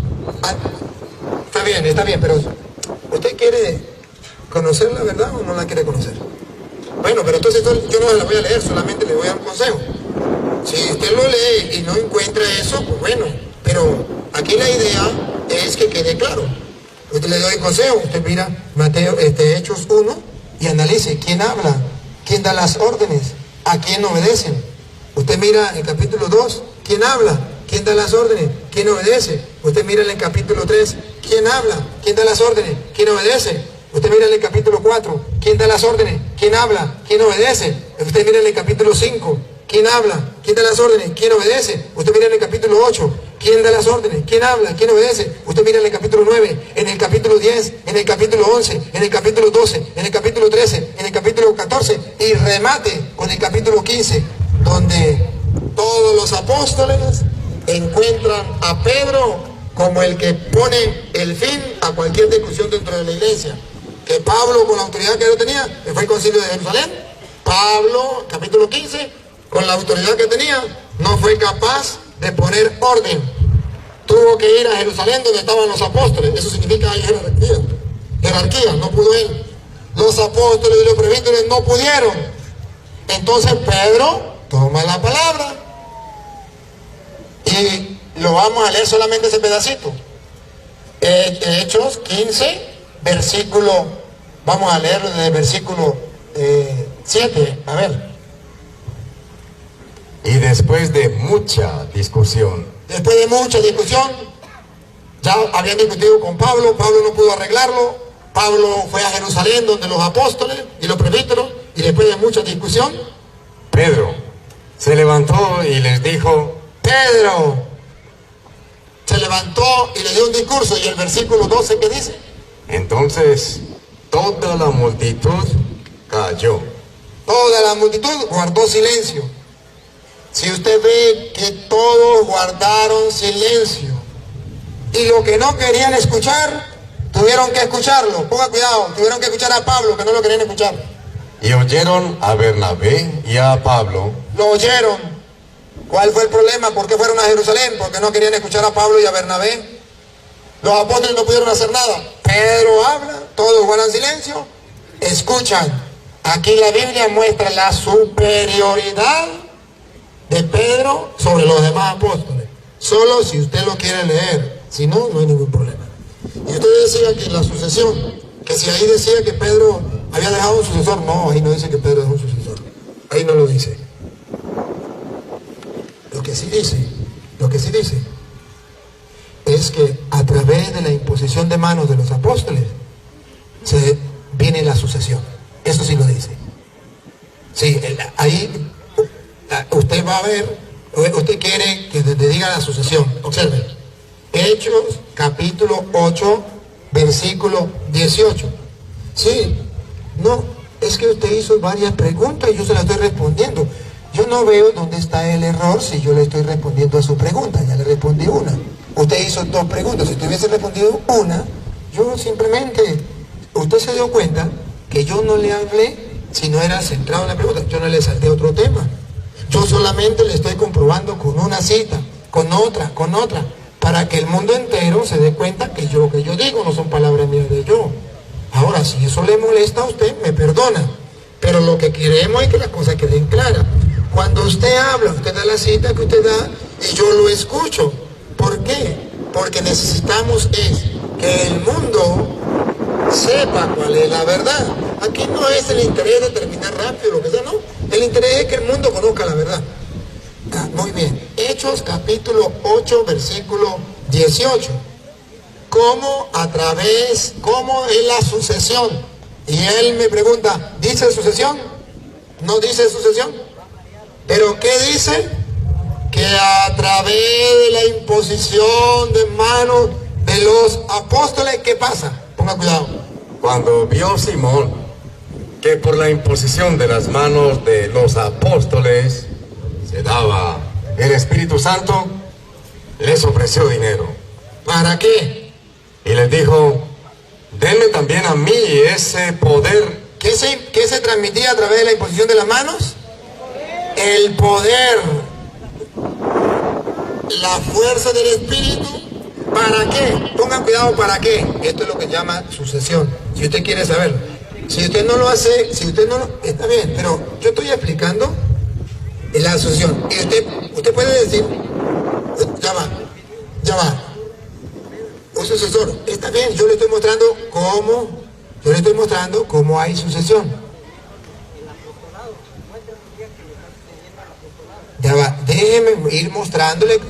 Está bien, pero ¿usted quiere conocer la verdad o no la quiere conocer? Bueno, pero entonces yo no la voy a leer, solamente le voy a dar un consejo. Si usted lo lee y no encuentra eso, pues bueno, pero aquí la idea es que quede claro. Usted le doy el consejo, usted mira Hechos 1 y analice quién habla, quién da las órdenes, a quién obedecen. Usted mira el capítulo 2, quién habla, quién da las órdenes, quién obedece. Usted mira en el capítulo 3, quién habla, quién da las órdenes, quién obedece. Usted mira en el capítulo 4, quién da las órdenes, quién habla, quién obedece. Usted mira en el capítulo 5, quién habla, quién da las órdenes, quién obedece. Usted mira en el capítulo 8, quién da las órdenes, quién habla, quién obedece. Usted mira en el capítulo 9, en el capítulo 10, en el capítulo 11, en el capítulo 12, en el capítulo 13, en el capítulo 14 y remate con el capítulo 15, donde todos los apóstoles encuentran a Pedro como el que pone el fin a cualquier discusión dentro de la iglesia. Que Pablo, con la autoridad que él tenía, que fue el concilio de Jerusalén, Pablo, capítulo 15, con la autoridad que tenía, no fue capaz de poner orden. Tuvo que ir a Jerusalén donde estaban los apóstoles. Eso significa hay jerarquía, no pudo él. Los apóstoles y los presbíteros no pudieron. Entonces Pedro toma la palabra y lo vamos a leer solamente ese pedacito. Hechos 15, versículo, vamos a leer desde el versículo 7, a ver. Y después de mucha discusión, Después de mucha discusión, ya habían discutido con Pablo, Pablo no pudo arreglarlo, Pablo fue a Jerusalén donde los apóstoles y los presbíteros, y después de mucha discusión, Pedro se levantó y les dijo: Pedro se levantó y le dio un discurso, y el versículo 12, ¿qué dice? entonces toda la multitud cayó. Toda la multitud guardó silencio. Si usted ve que todos guardaron silencio, y lo que no querían escuchar, tuvieron que escucharlo. Ponga cuidado, tuvieron que escuchar a Pablo, que no lo querían escuchar. Y oyeron a Bernabé y a Pablo. Lo oyeron. ¿Cuál fue el problema? ¿Por qué fueron a Jerusalén? Porque no querían escuchar a Pablo y a Bernabé. Los apóstoles no pudieron hacer nada. Pedro habla, todos guardan silencio, escuchan. Aquí la Biblia muestra la superioridad de Pedro sobre los demás apóstoles. Solo si usted lo quiere leer, si no, no hay ningún problema. Y usted decía que la sucesión, que si ahí decía que Pedro había dejado un sucesor, no, ahí no dice que Pedro dejó un sucesor. Ahí no lo dice. Lo que sí dice es que a través de la imposición de manos de los apóstoles viene la sucesión. Eso sí lo dice. Sí, ahí usted va a ver, usted quiere que te diga la sucesión. Observe, Hechos capítulo 8, versículo 18. Sí, no, es que usted hizo varias preguntas y yo se las estoy respondiendo. Yo no veo dónde está el error si yo le estoy respondiendo a su pregunta. Ya le respondí una. Usted hizo 2 preguntas. Si usted hubiese respondido una, yo simplemente, usted se dio cuenta que yo no le hablé si no era centrado en la pregunta. Yo no le salté otro tema. Yo solamente le estoy comprobando con una cita, con otra, para que el mundo entero se dé cuenta que lo que yo digo no son palabras mías de yo. Ahora, si eso le molesta a usted, me perdona. Pero lo que queremos es que las cosas queden claras. Cuando usted habla, usted da la cita que usted da y yo lo escucho. ¿Por qué? Porque necesitamos que el mundo sepa cuál es la verdad. Aquí no es el interés de terminar rápido, lo que sea, no. El interés es que el mundo conozca la verdad. Muy bien. Hechos capítulo 8, versículo 18. ¿Cómo es la sucesión? Y él me pregunta, ¿dice sucesión? ¿No dice sucesión? ¿Pero qué dice? Que a través de la imposición de manos de los apóstoles, ¿qué pasa? Ponga cuidado. Cuando vio Simón que por la imposición de las manos de los apóstoles se daba el Espíritu Santo, les ofreció dinero. ¿Para qué? Y les dijo: denme también a mí ese poder. ¿Qué se transmitía a través de la imposición de las manos? El poder, la fuerza del Espíritu. ¿Para qué? Pongan cuidado, ¿para qué? Esto es lo que llama sucesión. Si usted quiere saberlo. Si usted no lo hace, está bien, pero yo estoy explicando la sucesión. Y usted puede decir, ya va. Un sucesor, está bien, yo le estoy mostrando cómo hay sucesión. Ya va, déjeme ir mostrándole.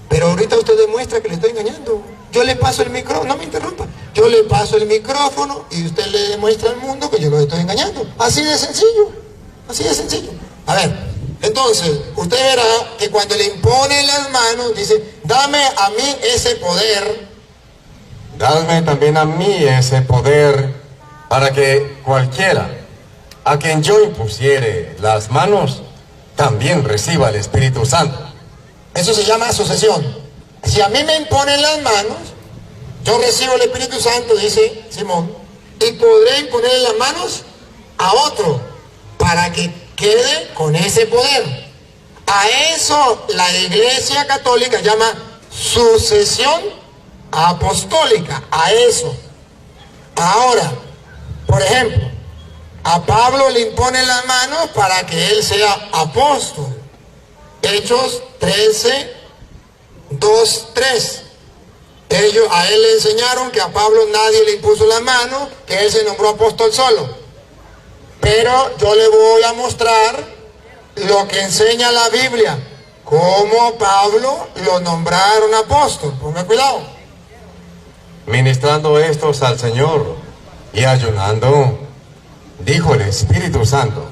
Pero ahorita usted demuestra que le estoy engañando. Yo le paso el micrófono, no me interrumpa. Yo le paso el micrófono y usted le demuestra al mundo que yo lo estoy engañando. Así de sencillo. Así de sencillo. A ver, entonces, usted verá que cuando le impone las manos, dice, dame a mí ese poder. Dame también a mí ese poder para que cualquiera a quien yo impusiere las manos también reciba el Espíritu Santo. Eso se llama sucesión. Si a mí me imponen las manos, yo recibo el Espíritu Santo, dice Simón, y podré imponerle las manos a otro para que quede con ese poder. A eso la Iglesia Católica llama sucesión apostólica, a eso. Ahora, por ejemplo, a Pablo le imponen las manos para que él sea apóstol. Hechos 13, 2, 3. A él le enseñaron que a Pablo nadie le impuso la mano, que él se nombró apóstol solo. Pero yo le voy a mostrar lo que enseña la Biblia, cómo Pablo lo nombraron apóstol. Ponga cuidado. Ministrando estos al Señor y ayunando, dijo el Espíritu Santo: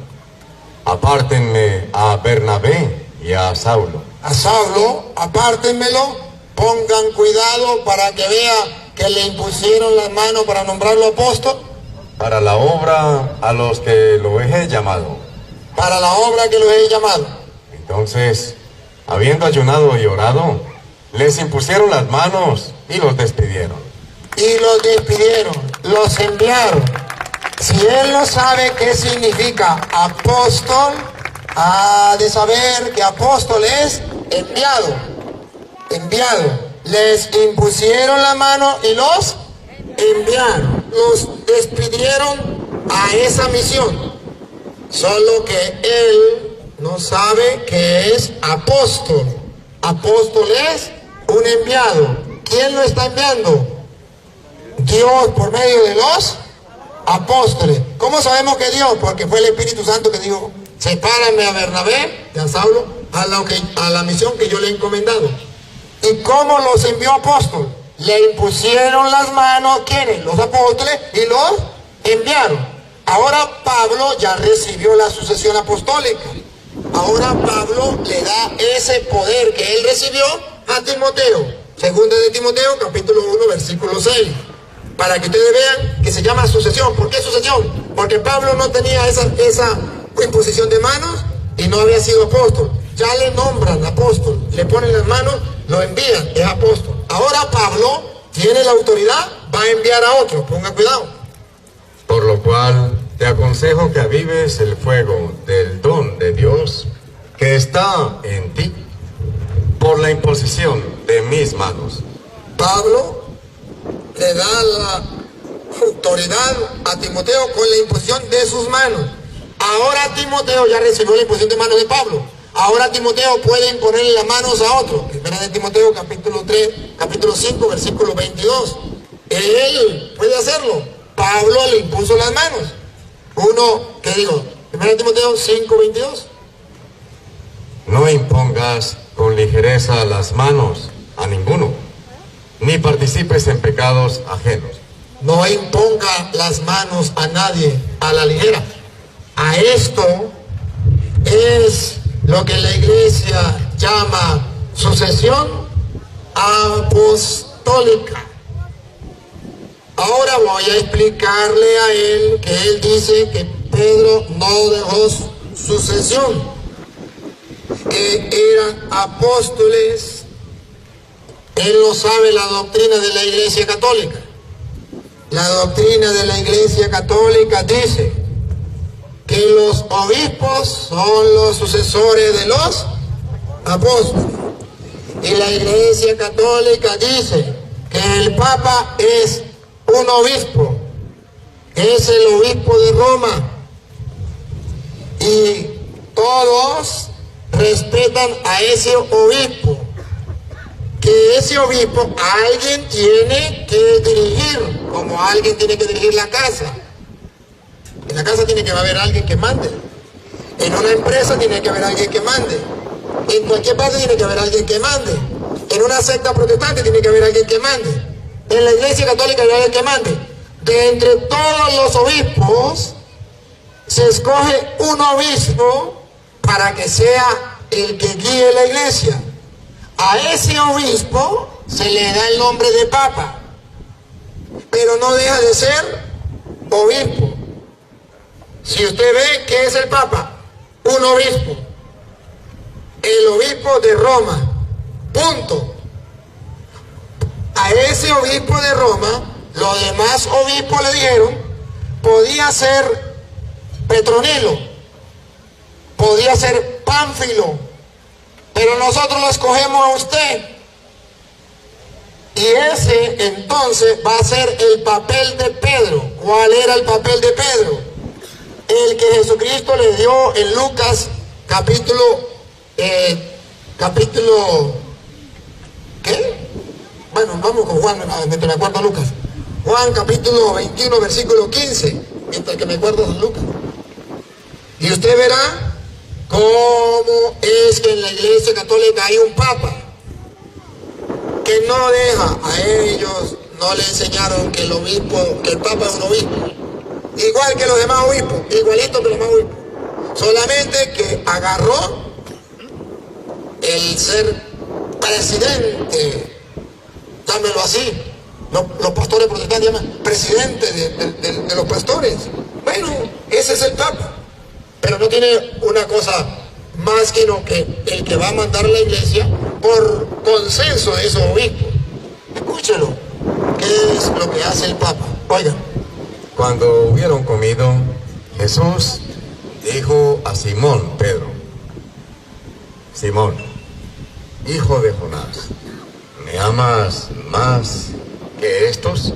apártenme a Bernabé y a Saulo. A Saulo, apártenmelo, pongan cuidado para que vea que le impusieron las manos para nombrarlo apóstol. Para la obra a los que lo he llamado. Para la obra que lo he llamado. Entonces, habiendo ayunado y orado, les impusieron las manos y los despidieron. Y los despidieron, los enviaron. Si él no sabe qué significa apóstol, ha de saber que apóstol es enviado. Enviado. Les impusieron la mano y los enviaron. Los despidieron a esa misión. Solo que él no sabe que es apóstol. Apóstol es un enviado. ¿Quién lo está enviando? Dios por medio de los apóstoles. ¿Cómo sabemos que Dios? Porque fue el Espíritu Santo que dijo: sepárenme a Bernabé y a Saulo a la misión que yo le he encomendado. ¿Y cómo los envió apóstol? Le impusieron las manos, ¿quiénes? Los apóstoles, y los enviaron. Ahora Pablo ya recibió la sucesión apostólica. Ahora Pablo le da ese poder que él recibió a Timoteo. Segunda de Timoteo, capítulo 1, versículo 6. Para que ustedes vean que se llama sucesión. ¿Por qué sucesión? Porque Pablo no tenía esa imposición de manos y no había sido apóstol. Ya le nombran apóstol, le ponen las manos, lo envían, es apóstol. Ahora Pablo tiene la autoridad, va a enviar a otro. Ponga cuidado. Por lo cual te aconsejo que avives el fuego del don de Dios que está en ti por la imposición de mis manos. Pablo le da la autoridad a Timoteo con la imposición de sus manos. Ahora Timoteo ya recibió la imposición de manos de Pablo. Ahora Timoteo puede imponerle las manos a otro. Primera de Timoteo, capítulo 3, capítulo 5, versículo 22. Él puede hacerlo. Pablo le impuso las manos. ¿Qué digo? Primera de Timoteo 5, 22. No impongas con ligereza las manos a ninguno, ni participes en pecados ajenos. No imponga las manos a nadie a la ligera. A esto es lo que la iglesia llama sucesión apostólica. Ahora voy a explicarle a él que él dice que Pedro no dejó sucesión, que eran apóstoles. Él no sabe la doctrina de la iglesia católica. La doctrina de la iglesia católica dice que los obispos son los sucesores de los apóstoles. Y la iglesia católica dice que el Papa es un obispo, es el obispo de Roma. Y todos respetan a ese obispo. Que ese obispo alguien tiene que dirigir, como alguien tiene que dirigir la casa. En la casa tiene que haber alguien que mande. En una empresa tiene que haber alguien que mande. En cualquier parte tiene que haber alguien que mande. En una secta protestante tiene que haber alguien que mande. En la iglesia católica hay alguien que mande. De entre todos los obispos se escoge un obispo para que sea el que guíe la iglesia. A ese obispo se le da el nombre de papa, pero no deja de ser obispo. Si usted ve que es el papa, un obispo, el obispo de Roma, punto. A ese obispo de Roma, los demás obispos le dijeron, podía ser Petronilo, podía ser Pánfilo, pero nosotros lo escogemos a usted. Y ese entonces va a ser el papel de Pedro. ¿Cuál era el papel de Pedro? El que Jesucristo le dio en Lucas capítulo ¿qué? Bueno, vamos con Juan, mientras me acuerdo Lucas. Juan capítulo 21, versículo 15, mientras que me acuerdo de Lucas. Y usted verá cómo es que en la Iglesia Católica hay un Papa que no deja a ellos, no le enseñaron que el Papa es un obispo, igual que los demás obispos, igualito que los demás obispos, solamente que agarró el ser presidente, dámelo así, los pastores protestantes llaman presidente de los pastores. Bueno, ese es el Papa, pero no tiene una cosa más que el que va a mandar a la iglesia por consenso de esos obispos. Escúchelo, ¿qué es lo que hace el Papa? Oigan. Cuando hubieron comido, Jesús dijo a Simón Pedro: Simón, hijo de Jonás, ¿me amas más que estos?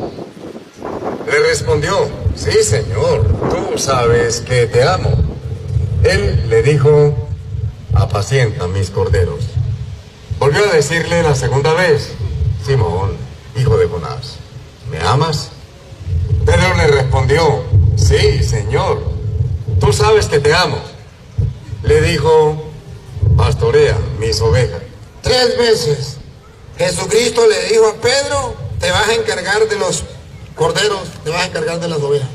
Le respondió: sí, Señor, tú sabes que te amo. Él le dijo: apacienta mis corderos. Volvió a decirle la segunda vez: Simón, hijo de Jonás, ¿me amas? Pedro le respondió: sí, Señor, tú sabes que te amo. Le dijo: pastorea mis ovejas. 3 veces Jesucristo le dijo a Pedro: te vas a encargar de los corderos, te vas a encargar de las ovejas.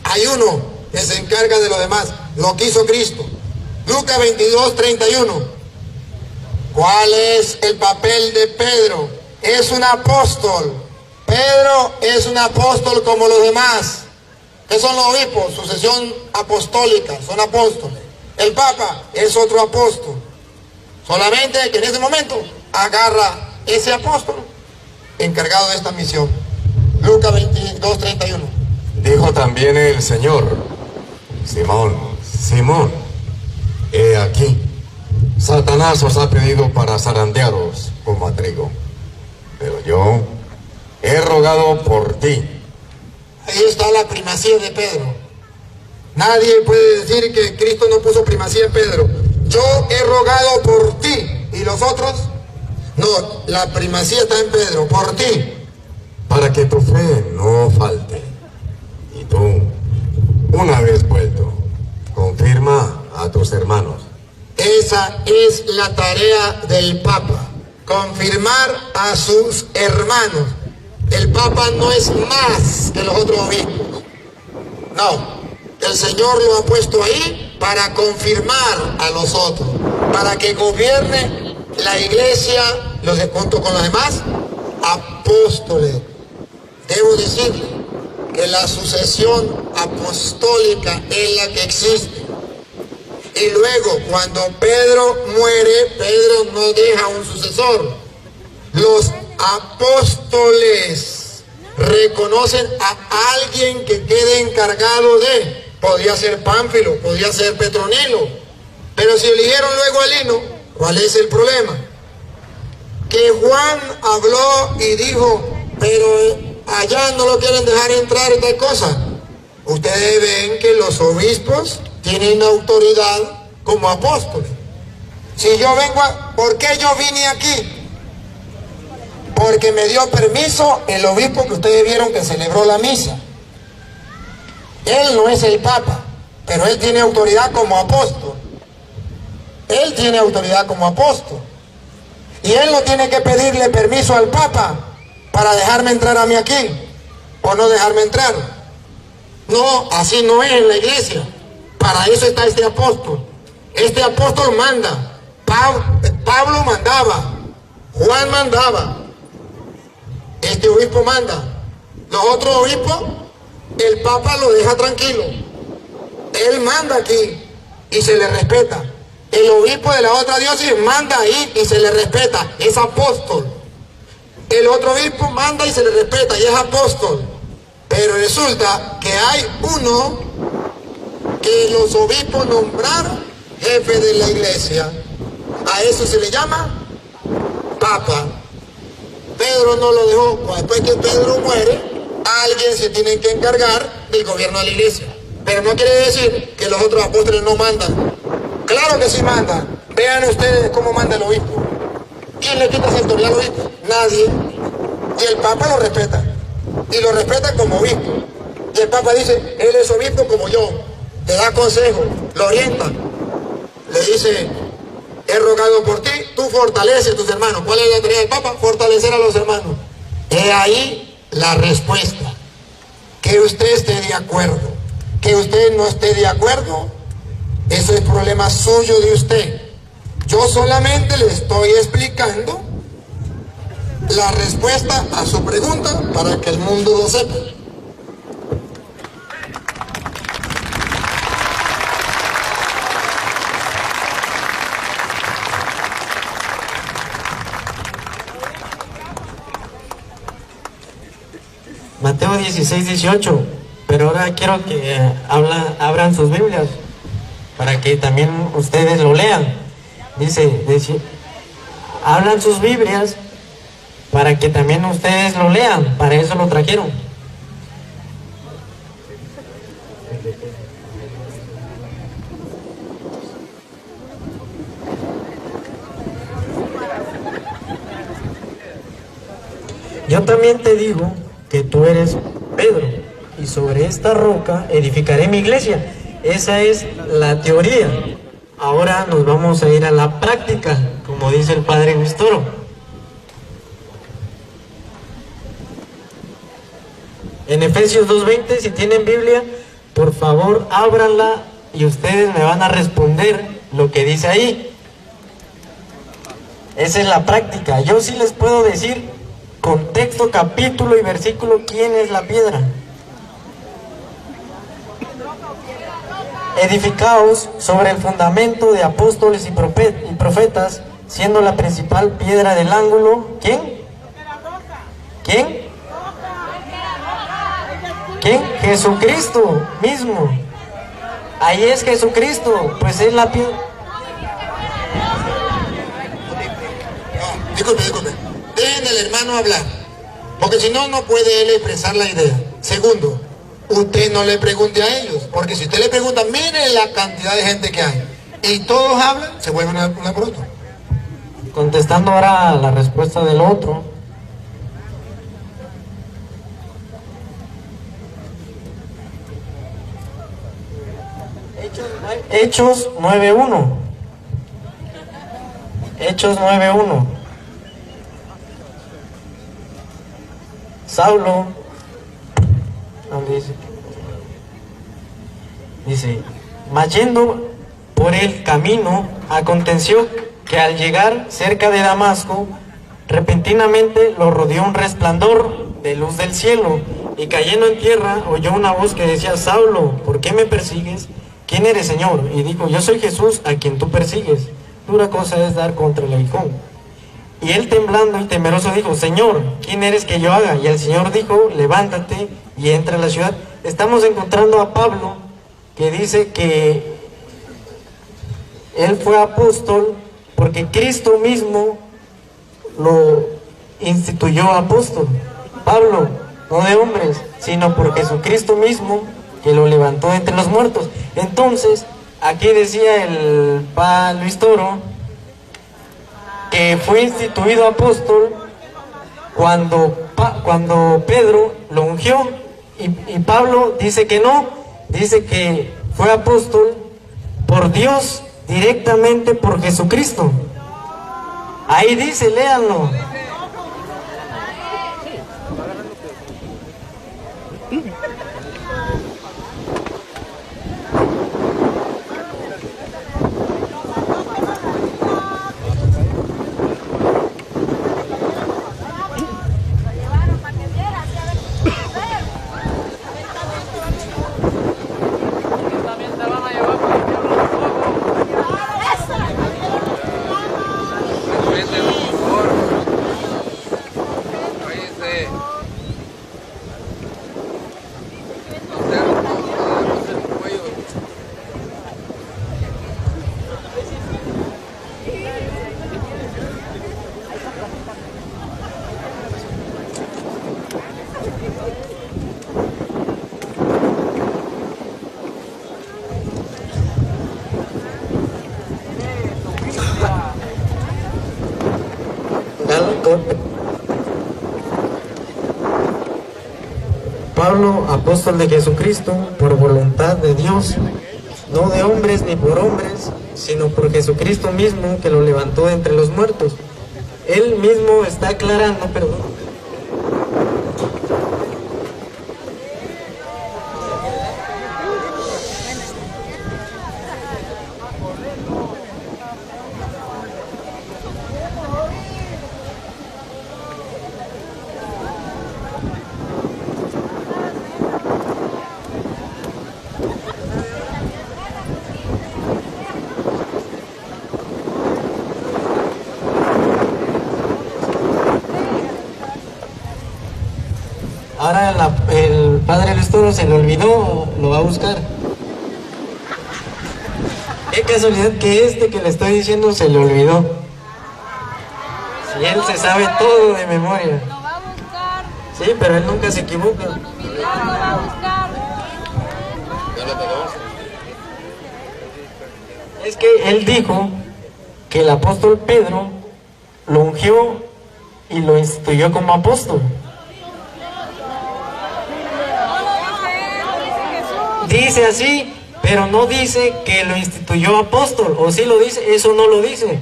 Hay uno que se encarga de lo demás, lo que hizo Cristo. Lucas 22:31. ¿Cuál es el papel de Pedro? Es un apóstol. Pedro es un apóstol como los demás. ¿Qué son los obispos? Sucesión apostólica, son apóstoles. El Papa es otro apóstol. Solamente que en ese momento agarra ese apóstol encargado de esta misión. Lucas 22:31. Dijo también el Señor: Simón, Simón, he aquí, Satanás os ha pedido para zarandearos como a trigo, pero yo he rogado por ti. Ahí está la primacía de Pedro. Nadie puede decir que Cristo no puso primacía en Pedro. Yo he rogado por ti. ¿Y los otros? No, la primacía está en Pedro, por ti. Para que tu fe no falte. Y tú, una vez vuelto, confirma a tus hermanos. Esa es la tarea del Papa, confirmar a sus hermanos. El Papa no es más que los otros obispos. No, el Señor lo ha puesto ahí para confirmar a los otros, para que gobierne la iglesia junto con los demás apóstoles. Debo decir que la sucesión apostólica es la que existe. Y luego, cuando Pedro muere, Pedro no deja un sucesor. Los apóstoles reconocen a alguien que quede encargado de, podría ser Pánfilo, podría ser Petronilo, pero si eligieron luego a Lino, ¿cuál es el problema? Que Juan habló y dijo: pero allá no lo quieren dejar entrar en tal cosa. Ustedes ven que los obispos tienen autoridad como apóstoles. Si yo vengo ¿por qué yo vine aquí? Porque me dio permiso el obispo que ustedes vieron que celebró la misa. Él no es el Papa, pero él tiene autoridad como apóstol. Él tiene autoridad como apóstol. Y él no tiene que pedirle permiso al Papa para dejarme entrar a mí aquí, o no dejarme entrar. No, así no es en la iglesia. Para eso está este apóstol. Este apóstol manda. Pablo mandaba. Juan mandaba. Este obispo manda. Los otros obispos, el Papa lo deja tranquilo. Él manda aquí y se le respeta. El obispo de la otra diócesis manda ahí y se le respeta. Es apóstol. El otro obispo manda y se le respeta y es apóstol. Pero resulta que hay uno que los obispos nombraron jefe de la iglesia. A eso se le llama Papa. Pedro no lo dejó. Después que Pedro muere, alguien se tiene que encargar del gobierno de la iglesia. Pero no quiere decir que los otros apóstoles no mandan. Claro que sí mandan. Vean ustedes cómo manda el obispo. ¿Quién le quita esa autoridad al obispo? Nadie. Y el Papa lo respeta. Y lo respeta como obispo. Y el Papa dice: él es obispo como yo. le da consejo, lo orienta, le dice, he rogado por ti, tú fortaleces a tus hermanos. ¿Cuál es la tarea del Papa? Fortalecer a los hermanos. He ahí la respuesta. Que usted esté de acuerdo, que usted no esté de acuerdo, eso es problema suyo de usted. Yo solamente le estoy explicando la respuesta a su pregunta para que el mundo lo sepa. Mateo 16, 18. Pero ahora quiero que abran sus Biblias para que también ustedes lo lean. Dice, hablan sus Biblias para que también ustedes lo lean. Para eso lo trajeron. Yo también te digo que tú eres Pedro, y sobre esta roca edificaré mi iglesia. Esa es la teoría. Ahora nos vamos a ir a la práctica, como dice el padre Luis Toro. En Efesios 2:20, si tienen Biblia, por favor ábranla y ustedes me van a responder lo que dice ahí. Esa es la práctica. Yo sí les puedo decir contexto, capítulo y versículo, ¿quién es la piedra? Edificaos sobre el fundamento de apóstoles y profetas, siendo la principal piedra del ángulo, ¿quién? ¿Quién? ¿Quién? Jesucristo mismo. Ahí es Jesucristo, pues es la piedra. Disculpe. Dejen al hermano hablar, porque si no, no puede él expresar la idea. Segundo, usted no le pregunte a ellos, porque si usted le pregunta, mire la cantidad de gente que hay, y todos hablan, se vuelve una por otro. Contestando ahora la respuesta del otro. Hechos 9:1. Hechos 9:1. Saulo, ¿dónde dice? Dice, mas yendo por el camino, aconteció que al llegar cerca de Damasco, repentinamente lo rodeó un resplandor de luz del cielo, y cayendo en tierra, oyó una voz que decía, Saulo, ¿por qué me persigues? ¿Quién eres, Señor? Y dijo, yo soy Jesús, a quien tú persigues. Dura cosa es dar contra el aguijón. Y él temblando y temeroso dijo, Señor, ¿quién eres que yo haga? Y el Señor dijo, levántate y entra a la ciudad. Estamos encontrando a Pablo, que dice que él fue apóstol porque Cristo mismo lo instituyó apóstol. Pablo, no de hombres, sino por Jesucristo mismo, que lo levantó entre los muertos. Entonces, aquí decía el padre Luis Toro, que fue instituido apóstol cuando Pedro lo ungió, y Pablo dice que no, dice que fue apóstol por Dios, directamente por Jesucristo. Ahí dice, léanlo. Pablo, apóstol de Jesucristo, por voluntad de Dios, no de hombres ni por hombres, sino por Jesucristo mismo, que lo levantó de entre los muertos. Él mismo está aclarando, perdón. Ahora el padre Luis Toro se le olvidó, lo va a buscar. Qué casualidad que que le estoy diciendo se le olvidó. Si él se sabe todo de memoria. Lo va a buscar. Sí, pero él nunca se equivoca. Ya lo va a buscar. Es que él dijo que el apóstol Pedro lo ungió y lo instituyó como apóstol. Dice así, pero no dice que lo instituyó apóstol, o sí lo dice, eso no lo dice.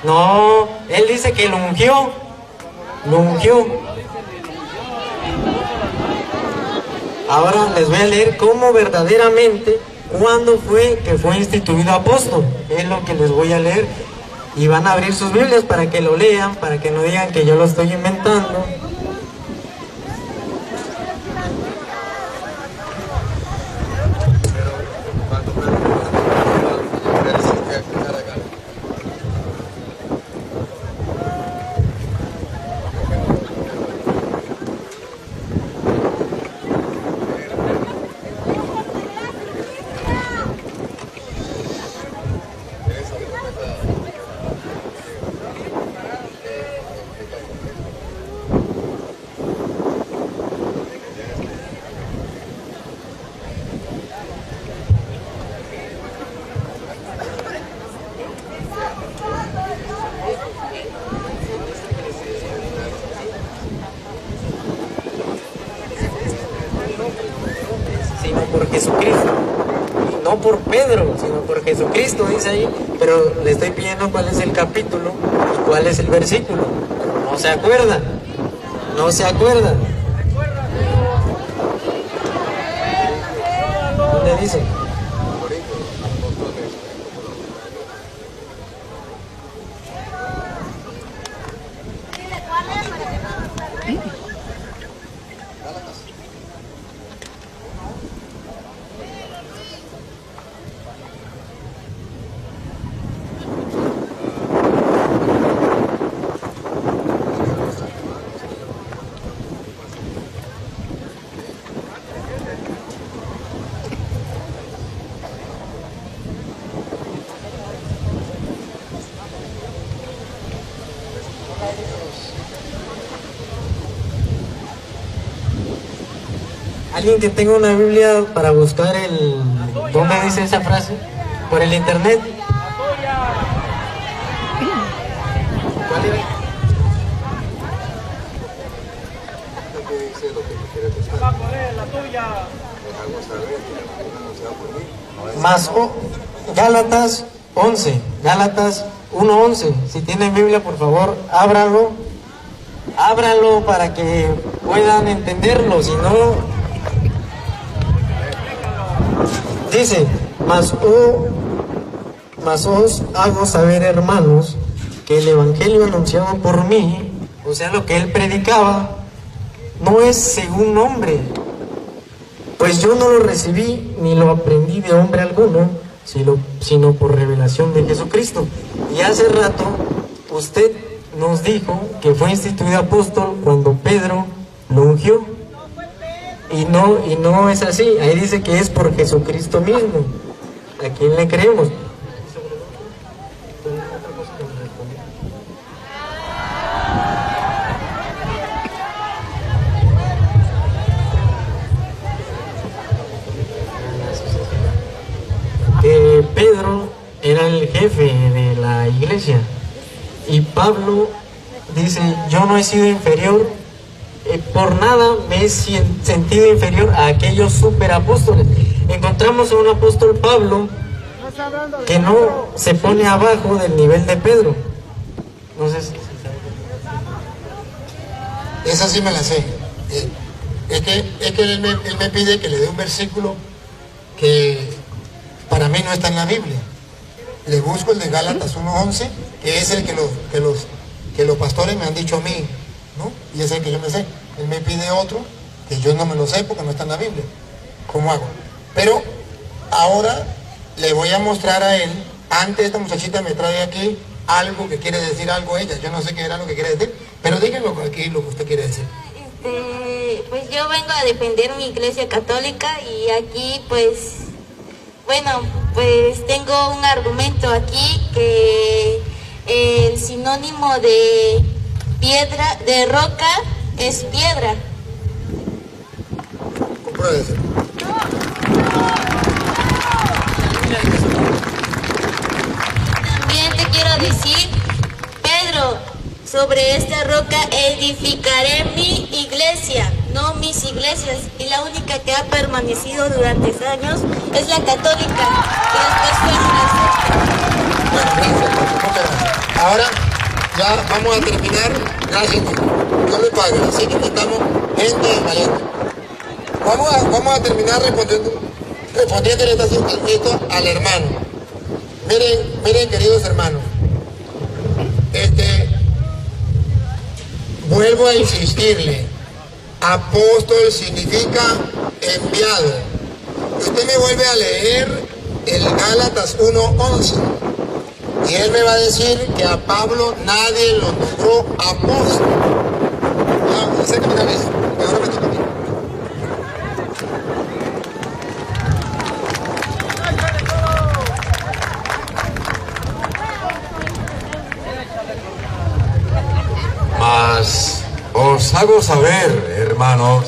No, él dice que lo ungió, lo ungió. Ahora les voy a leer cómo verdaderamente, cuándo fue que fue instituido apóstol. Es lo que les voy a leer. Y van a abrir sus Biblias para que lo lean, para que no digan que yo lo estoy inventando. Sino por Jesucristo, y no por Pedro, sino por Jesucristo, dice ahí, pero le estoy pidiendo cuál es el capítulo y cuál es el versículo. No se acuerda, no se acuerda. ¿Dónde dice? Alguien que tenga una Biblia para buscar ¿dónde dice esa frase? Por el internet. ¿Cuál era? Más Gálatas 11, Gálatas 1:11. Si tienen Biblia, por favor, ábranlo para que puedan entenderlo, si no... Dice, mas os hago saber, hermanos, que el evangelio anunciado por mí, o sea, lo que él predicaba, no es según hombre, pues yo no lo recibí ni lo aprendí de hombre alguno, sino por revelación de Jesucristo. Y hace rato usted nos dijo que fue instituido apóstol cuando Pedro lo ungió. Y no es así. Ahí dice que es por Jesucristo mismo. ¿A quién le creemos? Que Pedro era el jefe de la iglesia y Pablo dice, yo no he sido inferior, por nada me he sentido inferior a aquellos superapóstoles. encontramos a un apóstol Pablo que no se pone abajo del nivel de Pedro. No sé si esa sí me la sé. Es que él me pide que le dé un versículo que para mí no está en la Biblia. Le busco el de Gálatas 1:11, que es el que los pastores me han dicho a mí, ¿no? Y es el que yo me sé. Él me pide otro que yo no me lo sé porque no está en la Biblia. ¿Cómo hago? Pero ahora le voy a mostrar a él, antes esta muchachita me trae aquí algo que quiere decir algo ella. Yo no sé qué era lo que quiere decir, pero díganlo aquí lo que usted quiere decir. Pues yo vengo a defender mi iglesia católica y aquí pues, bueno, pues tengo un argumento aquí que el sinónimo de piedra, de roca, es piedra. Compruébese. También te quiero decir, Pedro, sobre esta roca edificaré mi iglesia, no mis iglesias. Y la única que ha permanecido durante años es la católica, que después fue una. Bueno, gracias, muchas gracias. Ahora ya vamos a terminar. Gracias, no me pagan, así que estamos gente valiente. Vamos a terminar respondiéndole esto al hermano. Miren, queridos hermanos. Vuelvo a insistirle. Apóstol significa enviado. Usted me vuelve a leer el Gálatas 1:11 y él me va a decir que a Pablo nadie lo nombró apóstol. No, sé que me da eso. Ahora me toca a mí. Mas os hago saber, hermanos,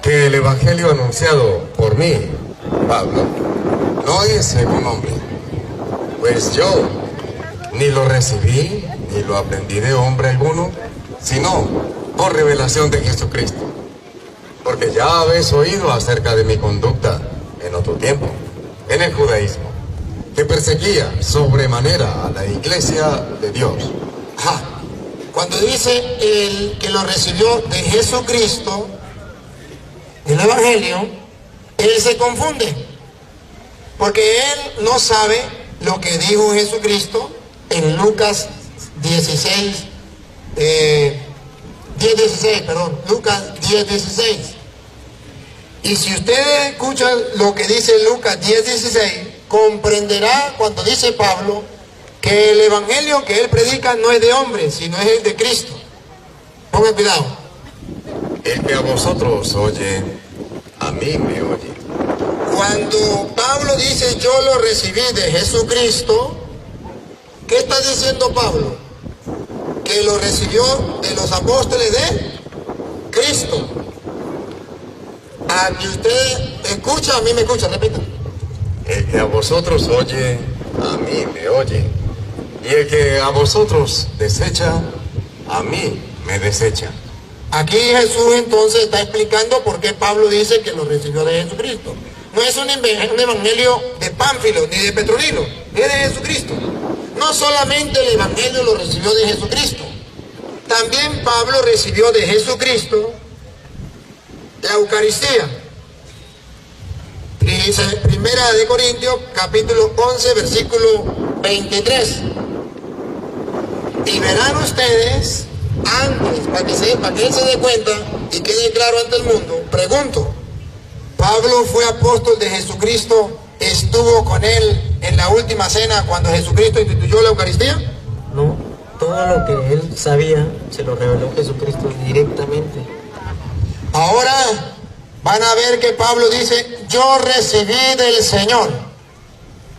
que el evangelio anunciado por mí, Pablo, no es según hombre, pues yo ni lo recibí ni lo aprendí de hombre alguno, sino por revelación de Jesucristo. Porque ya habéis oído acerca de mi conducta en otro tiempo, en el judaísmo, que perseguía sobremanera a la iglesia de Dios. Ajá. Cuando dice el que lo recibió de Jesucristo, el evangelio, él se confunde. Porque él no sabe lo que dijo Jesucristo en Lucas 16, Lucas 10:16. Y si ustedes escuchan lo que dice Lucas 10:16, comprenderá cuando dice Pablo que el evangelio que él predica no es de hombre, sino es el de Cristo. Pongan cuidado. El que a vosotros oye, a mí me oye. Cuando Pablo dice yo lo recibí de Jesucristo, ¿qué está diciendo Pablo? Que lo recibió de los apóstoles de Cristo. A que usted escucha, a mí me escucha, repita. El que a vosotros oye, a mí me oye. Y el que a vosotros desecha, a mí me desecha. Aquí Jesús entonces está explicando por qué Pablo dice que lo recibió de Jesucristo. No es un evangelio de Pánfilo ni de Petronilo, es de Jesucristo. No solamente el evangelio lo recibió de Jesucristo, también Pablo recibió de Jesucristo la Eucaristía. Primera de Corintios, capítulo 11, versículo 23. Y verán ustedes, antes, para que él se dé cuenta y quede claro ante el mundo, pregunto, ¿Pablo fue apóstol de Jesucristo? ¿Estuvo con él en la última cena cuando Jesucristo instituyó la Eucaristía? no, todo lo que él sabía se lo reveló Jesucristo directamente. Ahora van a ver que Pablo dice, yo recibí del Señor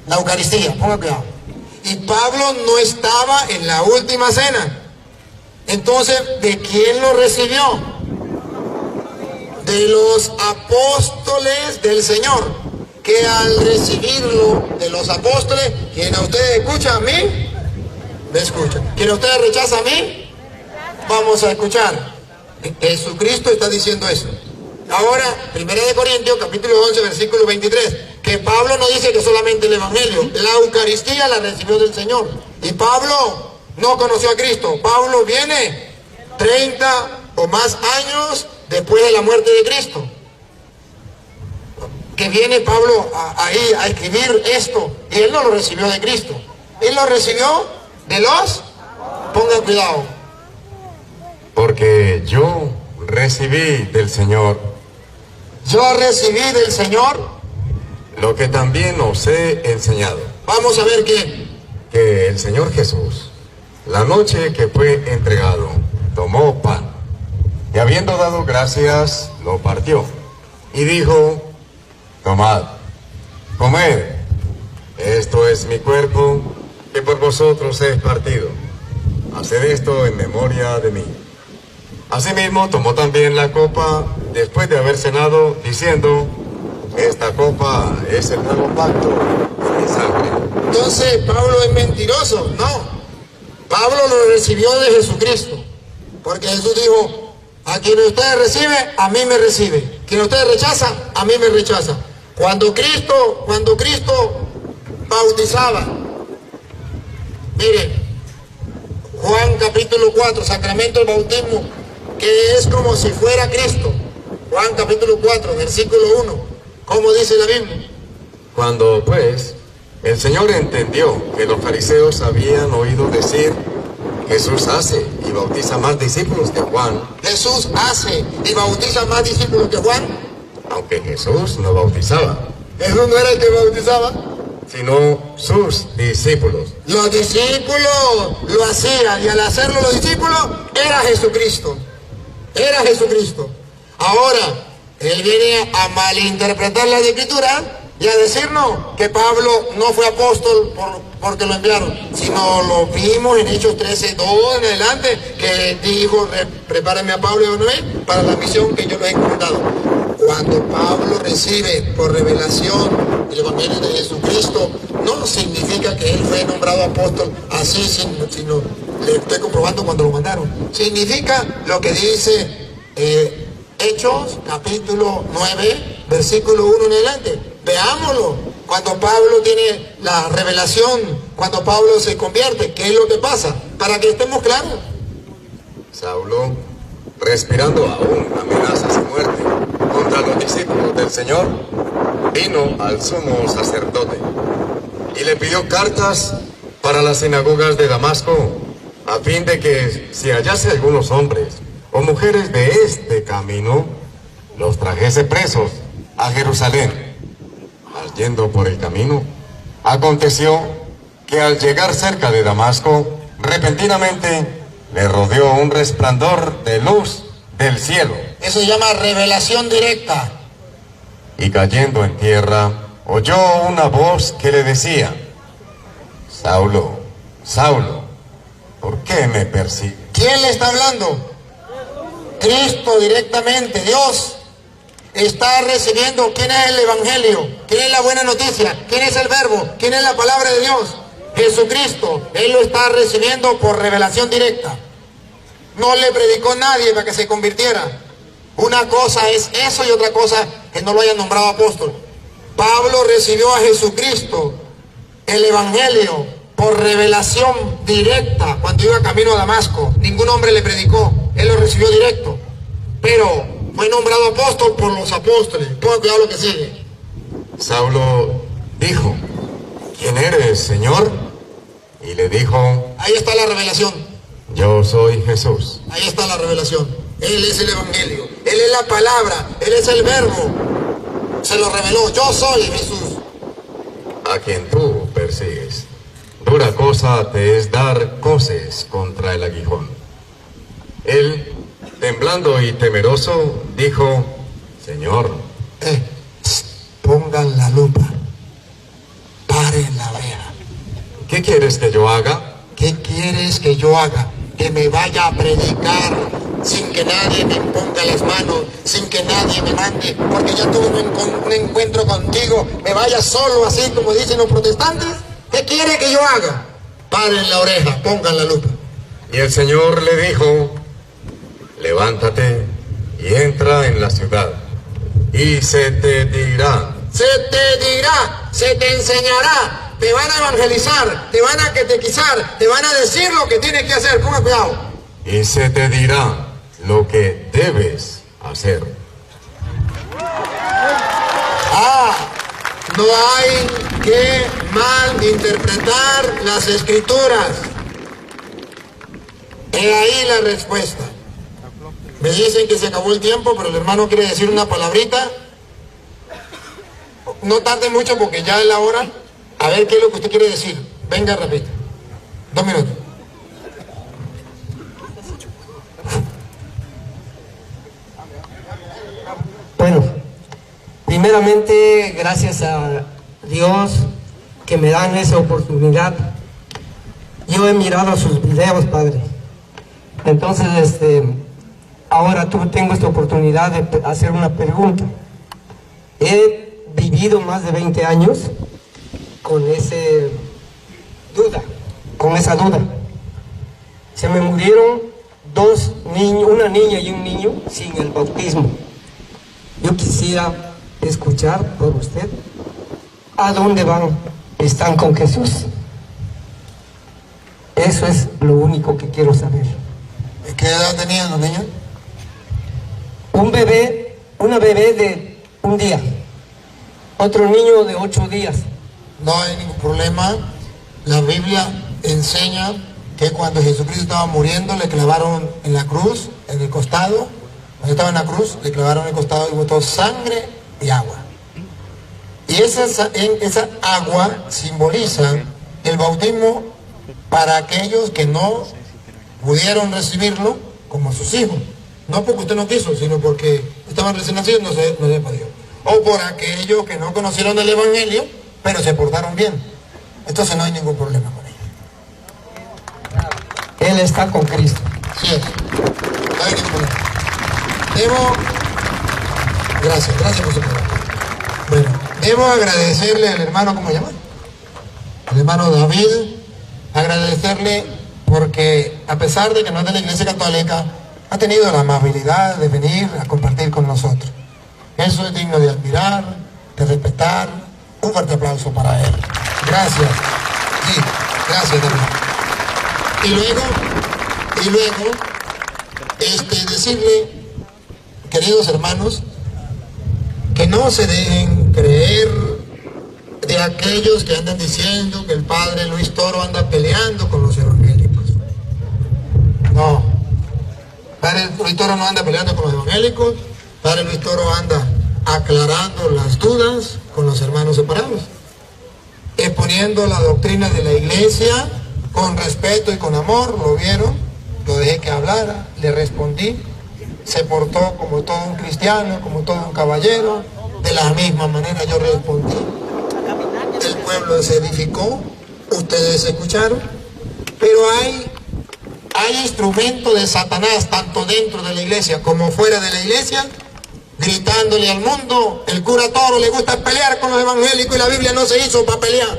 la Eucaristía, ponga cuidado. Y Pablo no estaba en la última cena. Entonces, ¿de quién lo recibió? De los apóstoles del Señor, que al recibirlo de los apóstoles, quien a ustedes escucha a mí, me escucha. Quien a ustedes rechaza a mí, vamos a escuchar. Jesucristo está diciendo eso. Ahora, 1 Corintios, capítulo 11, versículo 23, que Pablo no dice que solamente el Evangelio, la Eucaristía la recibió del Señor. Y Pablo no conoció a Cristo. Pablo viene 30 o más años después de la muerte de Cristo. Que viene Pablo ahí a escribir esto, y él no lo recibió de Cristo. Él lo recibió de los... Pongan cuidado. Porque yo recibí del Señor. Yo recibí del Señor Lo que también os he enseñado. Vamos a ver qué. Que el Señor Jesús, la noche que fue entregado, tomó pan, y habiendo dado gracias, lo partió, y dijo: tomad, comed, esto es mi cuerpo, que por vosotros es partido. Haced esto en memoria de mí. Asimismo tomó también la copa después de haber cenado, diciendo: esta copa es el nuevo pacto en mi sangre. Entonces Pablo es mentiroso. No, Pablo lo recibió de Jesucristo, porque Jesús dijo: a quien ustedes recibe, a mí me recibe. Quien ustedes rechaza, a mí me rechaza. Cuando Cristo bautizaba, mire, Juan capítulo 4, sacramento del bautismo, que es como si fuera Cristo. Juan capítulo 4, versículo 1, ¿cómo dice la Biblia? Cuando pues el Señor entendió que los fariseos habían oído decir: Jesús hace y bautiza más discípulos que Juan. Jesús hace y bautiza más discípulos que Juan. Aunque Jesús no bautizaba, Jesús no era el que bautizaba, sino sus discípulos. los discípulos lo hacían, y al hacerlo los discípulos era Jesucristo. Era Jesucristo. Ahora, él viene a malinterpretar las escrituras y a decirnos que Pablo no fue apóstol porque lo enviaron, sino lo vimos en Hechos 13, 2 en adelante, que dijo: prepárenme a Pablo y a Bernabé para la misión que yo les he encomendado. Cuando Pablo recibe por revelación el Evangelio de Jesucristo, no significa que él fue nombrado apóstol así, sino le estoy comprobando cuando lo mandaron. Significa lo que dice Hechos capítulo 9, versículo 1 en adelante. Veámoslo. Cuando Pablo tiene la revelación, cuando Pablo se convierte, ¿qué es lo que pasa? Para que estemos claros. Saulo, respirando aún amenazas de muerte contra los discípulos del Señor, vino al sumo sacerdote y le pidió cartas para las sinagogas de Damasco, a fin de que si hallase algunos hombres o mujeres de este camino, los trajese presos a Jerusalén. Mas yendo por el camino, aconteció que al llegar cerca de Damasco, repentinamente le rodeó un resplandor de luz del cielo. Eso se llama revelación directa. Y cayendo en tierra, oyó una voz que le decía: Saulo, Saulo, ¿por qué me persigues? ¿Quién le está hablando? Cristo directamente, Dios. Está recibiendo quién es el Evangelio, quién es la buena noticia, quién es el Verbo, quién es la palabra de Dios. Jesucristo. Él lo está recibiendo por revelación directa. No le predicó nadie para que se convirtiera. Una cosa es eso y otra cosa que no lo hayan nombrado apóstol. Pablo recibió a Jesucristo, el Evangelio, por revelación directa cuando iba camino a Damasco. Ningún hombre le predicó, él lo recibió directo. Pero fue nombrado apóstol por los apóstoles. Pongan cuidado lo que sigue. Saulo dijo: ¿quién eres, Señor? Y le dijo: Ahí está la revelación. yo soy Jesús. Ahí está la revelación. Él es el Evangelio. Él es la palabra. Él es el Verbo. Se lo reveló. Yo soy Jesús. A quien tú persigues. Dura cosa te es dar coces contra el aguijón. Él, temblando y temeroso, dijo: Señor, Pongan la lupa. Paren la oreja. ¿qué quieres que yo haga? ¿Qué quieres que yo haga? Que me vaya a predicar sin que nadie me imponga las manos, sin que nadie me mande, porque ya tuve un encuentro contigo, me vaya solo así como dicen los protestantes. ¿Qué quiere que yo haga? Paren la oreja, pongan la lupa. Y el Señor le dijo: levántate y entra en la ciudad, y se te dirá. Se te dirá, se te enseñará, te van a evangelizar, te van a catequizar, te van a decir lo que tienes que hacer. Ponga cuidado. Y se te dirá lo que debes hacer. No hay que malinterpretar las escrituras. He ahí la respuesta. Me dicen que se acabó el tiempo, pero el hermano quiere decir una palabrita. No tarde mucho porque ya es la hora. A ver qué es lo que usted quiere decir. Venga, repita. 2 minutos. Bueno, primeramente gracias a Dios que me dan esa oportunidad. Yo he mirado sus videos, Padre. Entonces, ahora tengo esta oportunidad de hacer una pregunta. He vivido más de 20 años con esa duda. Se me murieron 2 niños, una niña y un niño sin el bautismo. Yo quisiera escuchar por usted a dónde van, están con Jesús. Eso es lo único que quiero saber. ¿Qué edad tenían los niños? Una bebé de 1 día, otro niño de 8 días. No hay ningún problema. La Biblia enseña que cuando Jesucristo estaba muriendo le clavaron en la cruz, en el costado. Cuando estaba en la cruz, le clavaron en el costado y botó sangre y agua. Y esa agua simboliza el bautismo para aquellos que no pudieron recibirlo como sus hijos. No porque usted no quiso, sino porque estaban recién nacidos, no se podía. O por aquellos que no conocieron el Evangelio, pero se portaron bien. Entonces no hay ningún problema con ellos. Él está con Cristo. Sí es. No hay ningún problema. Gracias por su pregunta. Bueno, debo agradecerle al hermano, ¿cómo se llama? Al hermano David, agradecerle porque a pesar de que no es de la Iglesia Católica, ha tenido la amabilidad de venir a compartir con nosotros. Eso es digno de admirar, de respetar. Un fuerte aplauso para él. Gracias. Sí, gracias David. Y luego, decirle, queridos hermanos, que no se dejen creer de aquellos que andan diciendo que el padre Luis Toro anda peleando con los evangélicos. No. Padre Luis Toro no anda peleando con los evangélicos. Padre Luis Toro anda aclarando las dudas con los hermanos separados, exponiendo la doctrina de la iglesia con respeto y con amor. Lo vieron, lo dejé que hablara, le respondí, se portó como todo un cristiano, como todo un caballero. De la misma manera yo respondí. El pueblo se edificó, ustedes escucharon, pero hay instrumentos de Satanás tanto dentro de la iglesia como fuera de la iglesia, gritándole al mundo: el cura Toro le gusta pelear con los evangélicos y la Biblia no se hizo para pelear.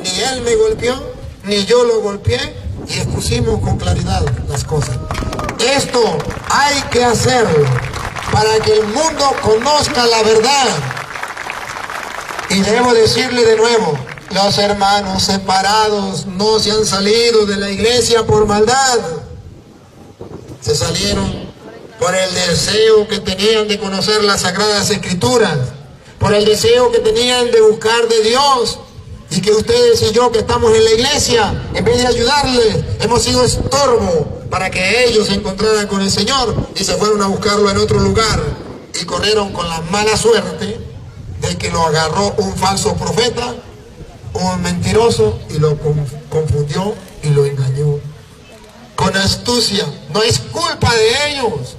Ni él me golpeó, ni yo lo golpeé, y expusimos con claridad las cosas. Esto hay que hacerlo para que el mundo conozca la verdad. Y debo decirle de nuevo, los hermanos separados no se han salido de la iglesia por maldad. Se salieron por el deseo que tenían de conocer las Sagradas Escrituras, por el deseo que tenían de buscar de Dios, y que ustedes y yo que estamos en la iglesia, en vez de ayudarles, hemos sido estorbo para que ellos se encontraran con el Señor, y se fueron a buscarlo en otro lugar, y corrieron con la mala suerte de que lo agarró un falso profeta, un mentiroso, y lo confundió y lo engañó con astucia. No es culpa de ellos,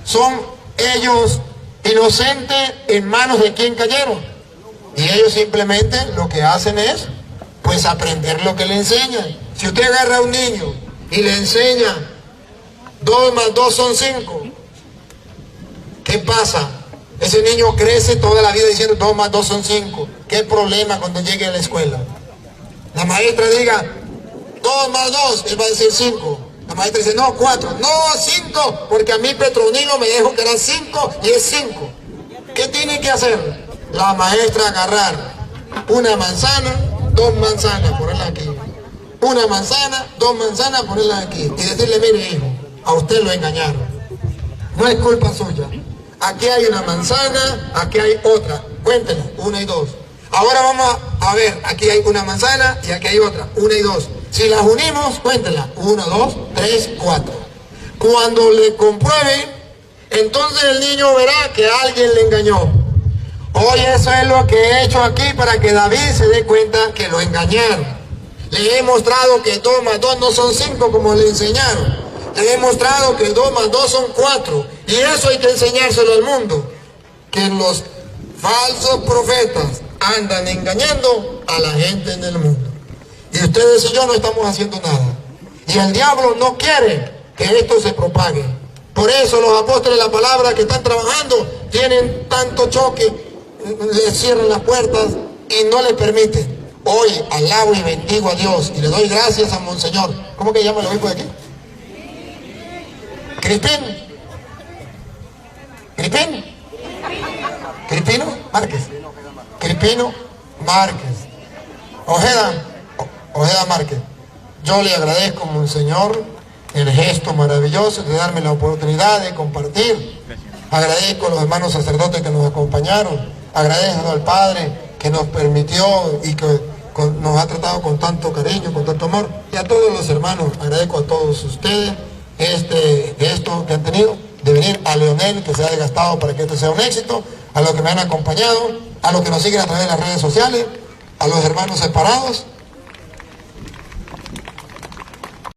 son ellos inocentes en manos de quien cayeron, y ellos simplemente lo que hacen es pues aprender lo que le enseñan. Si usted agarra a un niño y le enseña 2 más 2 son 5, ¿qué pasa? Ese niño crece toda la vida diciendo 2 más 2 son 5. ¿Qué problema cuando llegue a la escuela? La maestra diga 2 más 2, él va a decir 5. La maestra dice no, 4, no, 5, porque a mí Petronilo me dijo que eran 5 y es 5. ¿qué tiene que hacer? La maestra agarrar una manzana, 2 manzanas, ponerla aquí. Una manzana, 2 manzanas, ponerla aquí. Y decirle, mire hijo, a usted lo engañaron. No es culpa suya. Aquí hay una manzana, aquí hay otra. Cuéntela, 1 y 2. Ahora vamos a ver, aquí hay una manzana y aquí hay otra, 1 y 2. Si las unimos, cuéntela, 1, 2, 3, 4. Cuando le comprueben, entonces el niño verá que alguien le engañó. Hoy eso es lo que he hecho aquí para que David se dé cuenta que lo engañaron. Le he mostrado que 2 más 2 no son 5 como le enseñaron. Le he mostrado que 2 más 2 son 4. Y eso hay que enseñárselo al mundo. Que los falsos profetas andan engañando a la gente en el mundo. Y ustedes y yo no estamos haciendo nada. Y el diablo no quiere que esto se propague. Por eso los apóstoles de la palabra que están trabajando tienen tanto choque, les cierran las puertas y no les permiten. Hoy alabo y bendigo a Dios y le doy gracias a Monseñor. ¿Cómo que llama el obispo de aquí? ¿Crispín? ¿Crispín? ¿Crispino? Márquez. Crispino Márquez. Ojeda Márquez. Yo le agradezco, Monseñor, el gesto maravilloso de darme la oportunidad de compartir. Agradezco a los hermanos sacerdotes que nos acompañaron. Agradezco al Padre que nos permitió y que nos ha tratado con tanto cariño, con tanto amor. Y a todos los hermanos, agradezco a todos ustedes este gesto que han tenido de venir a Leonel, que se ha desgastado para que esto sea un éxito, a los que me han acompañado, a los que nos siguen a través de las redes sociales, a los hermanos separados.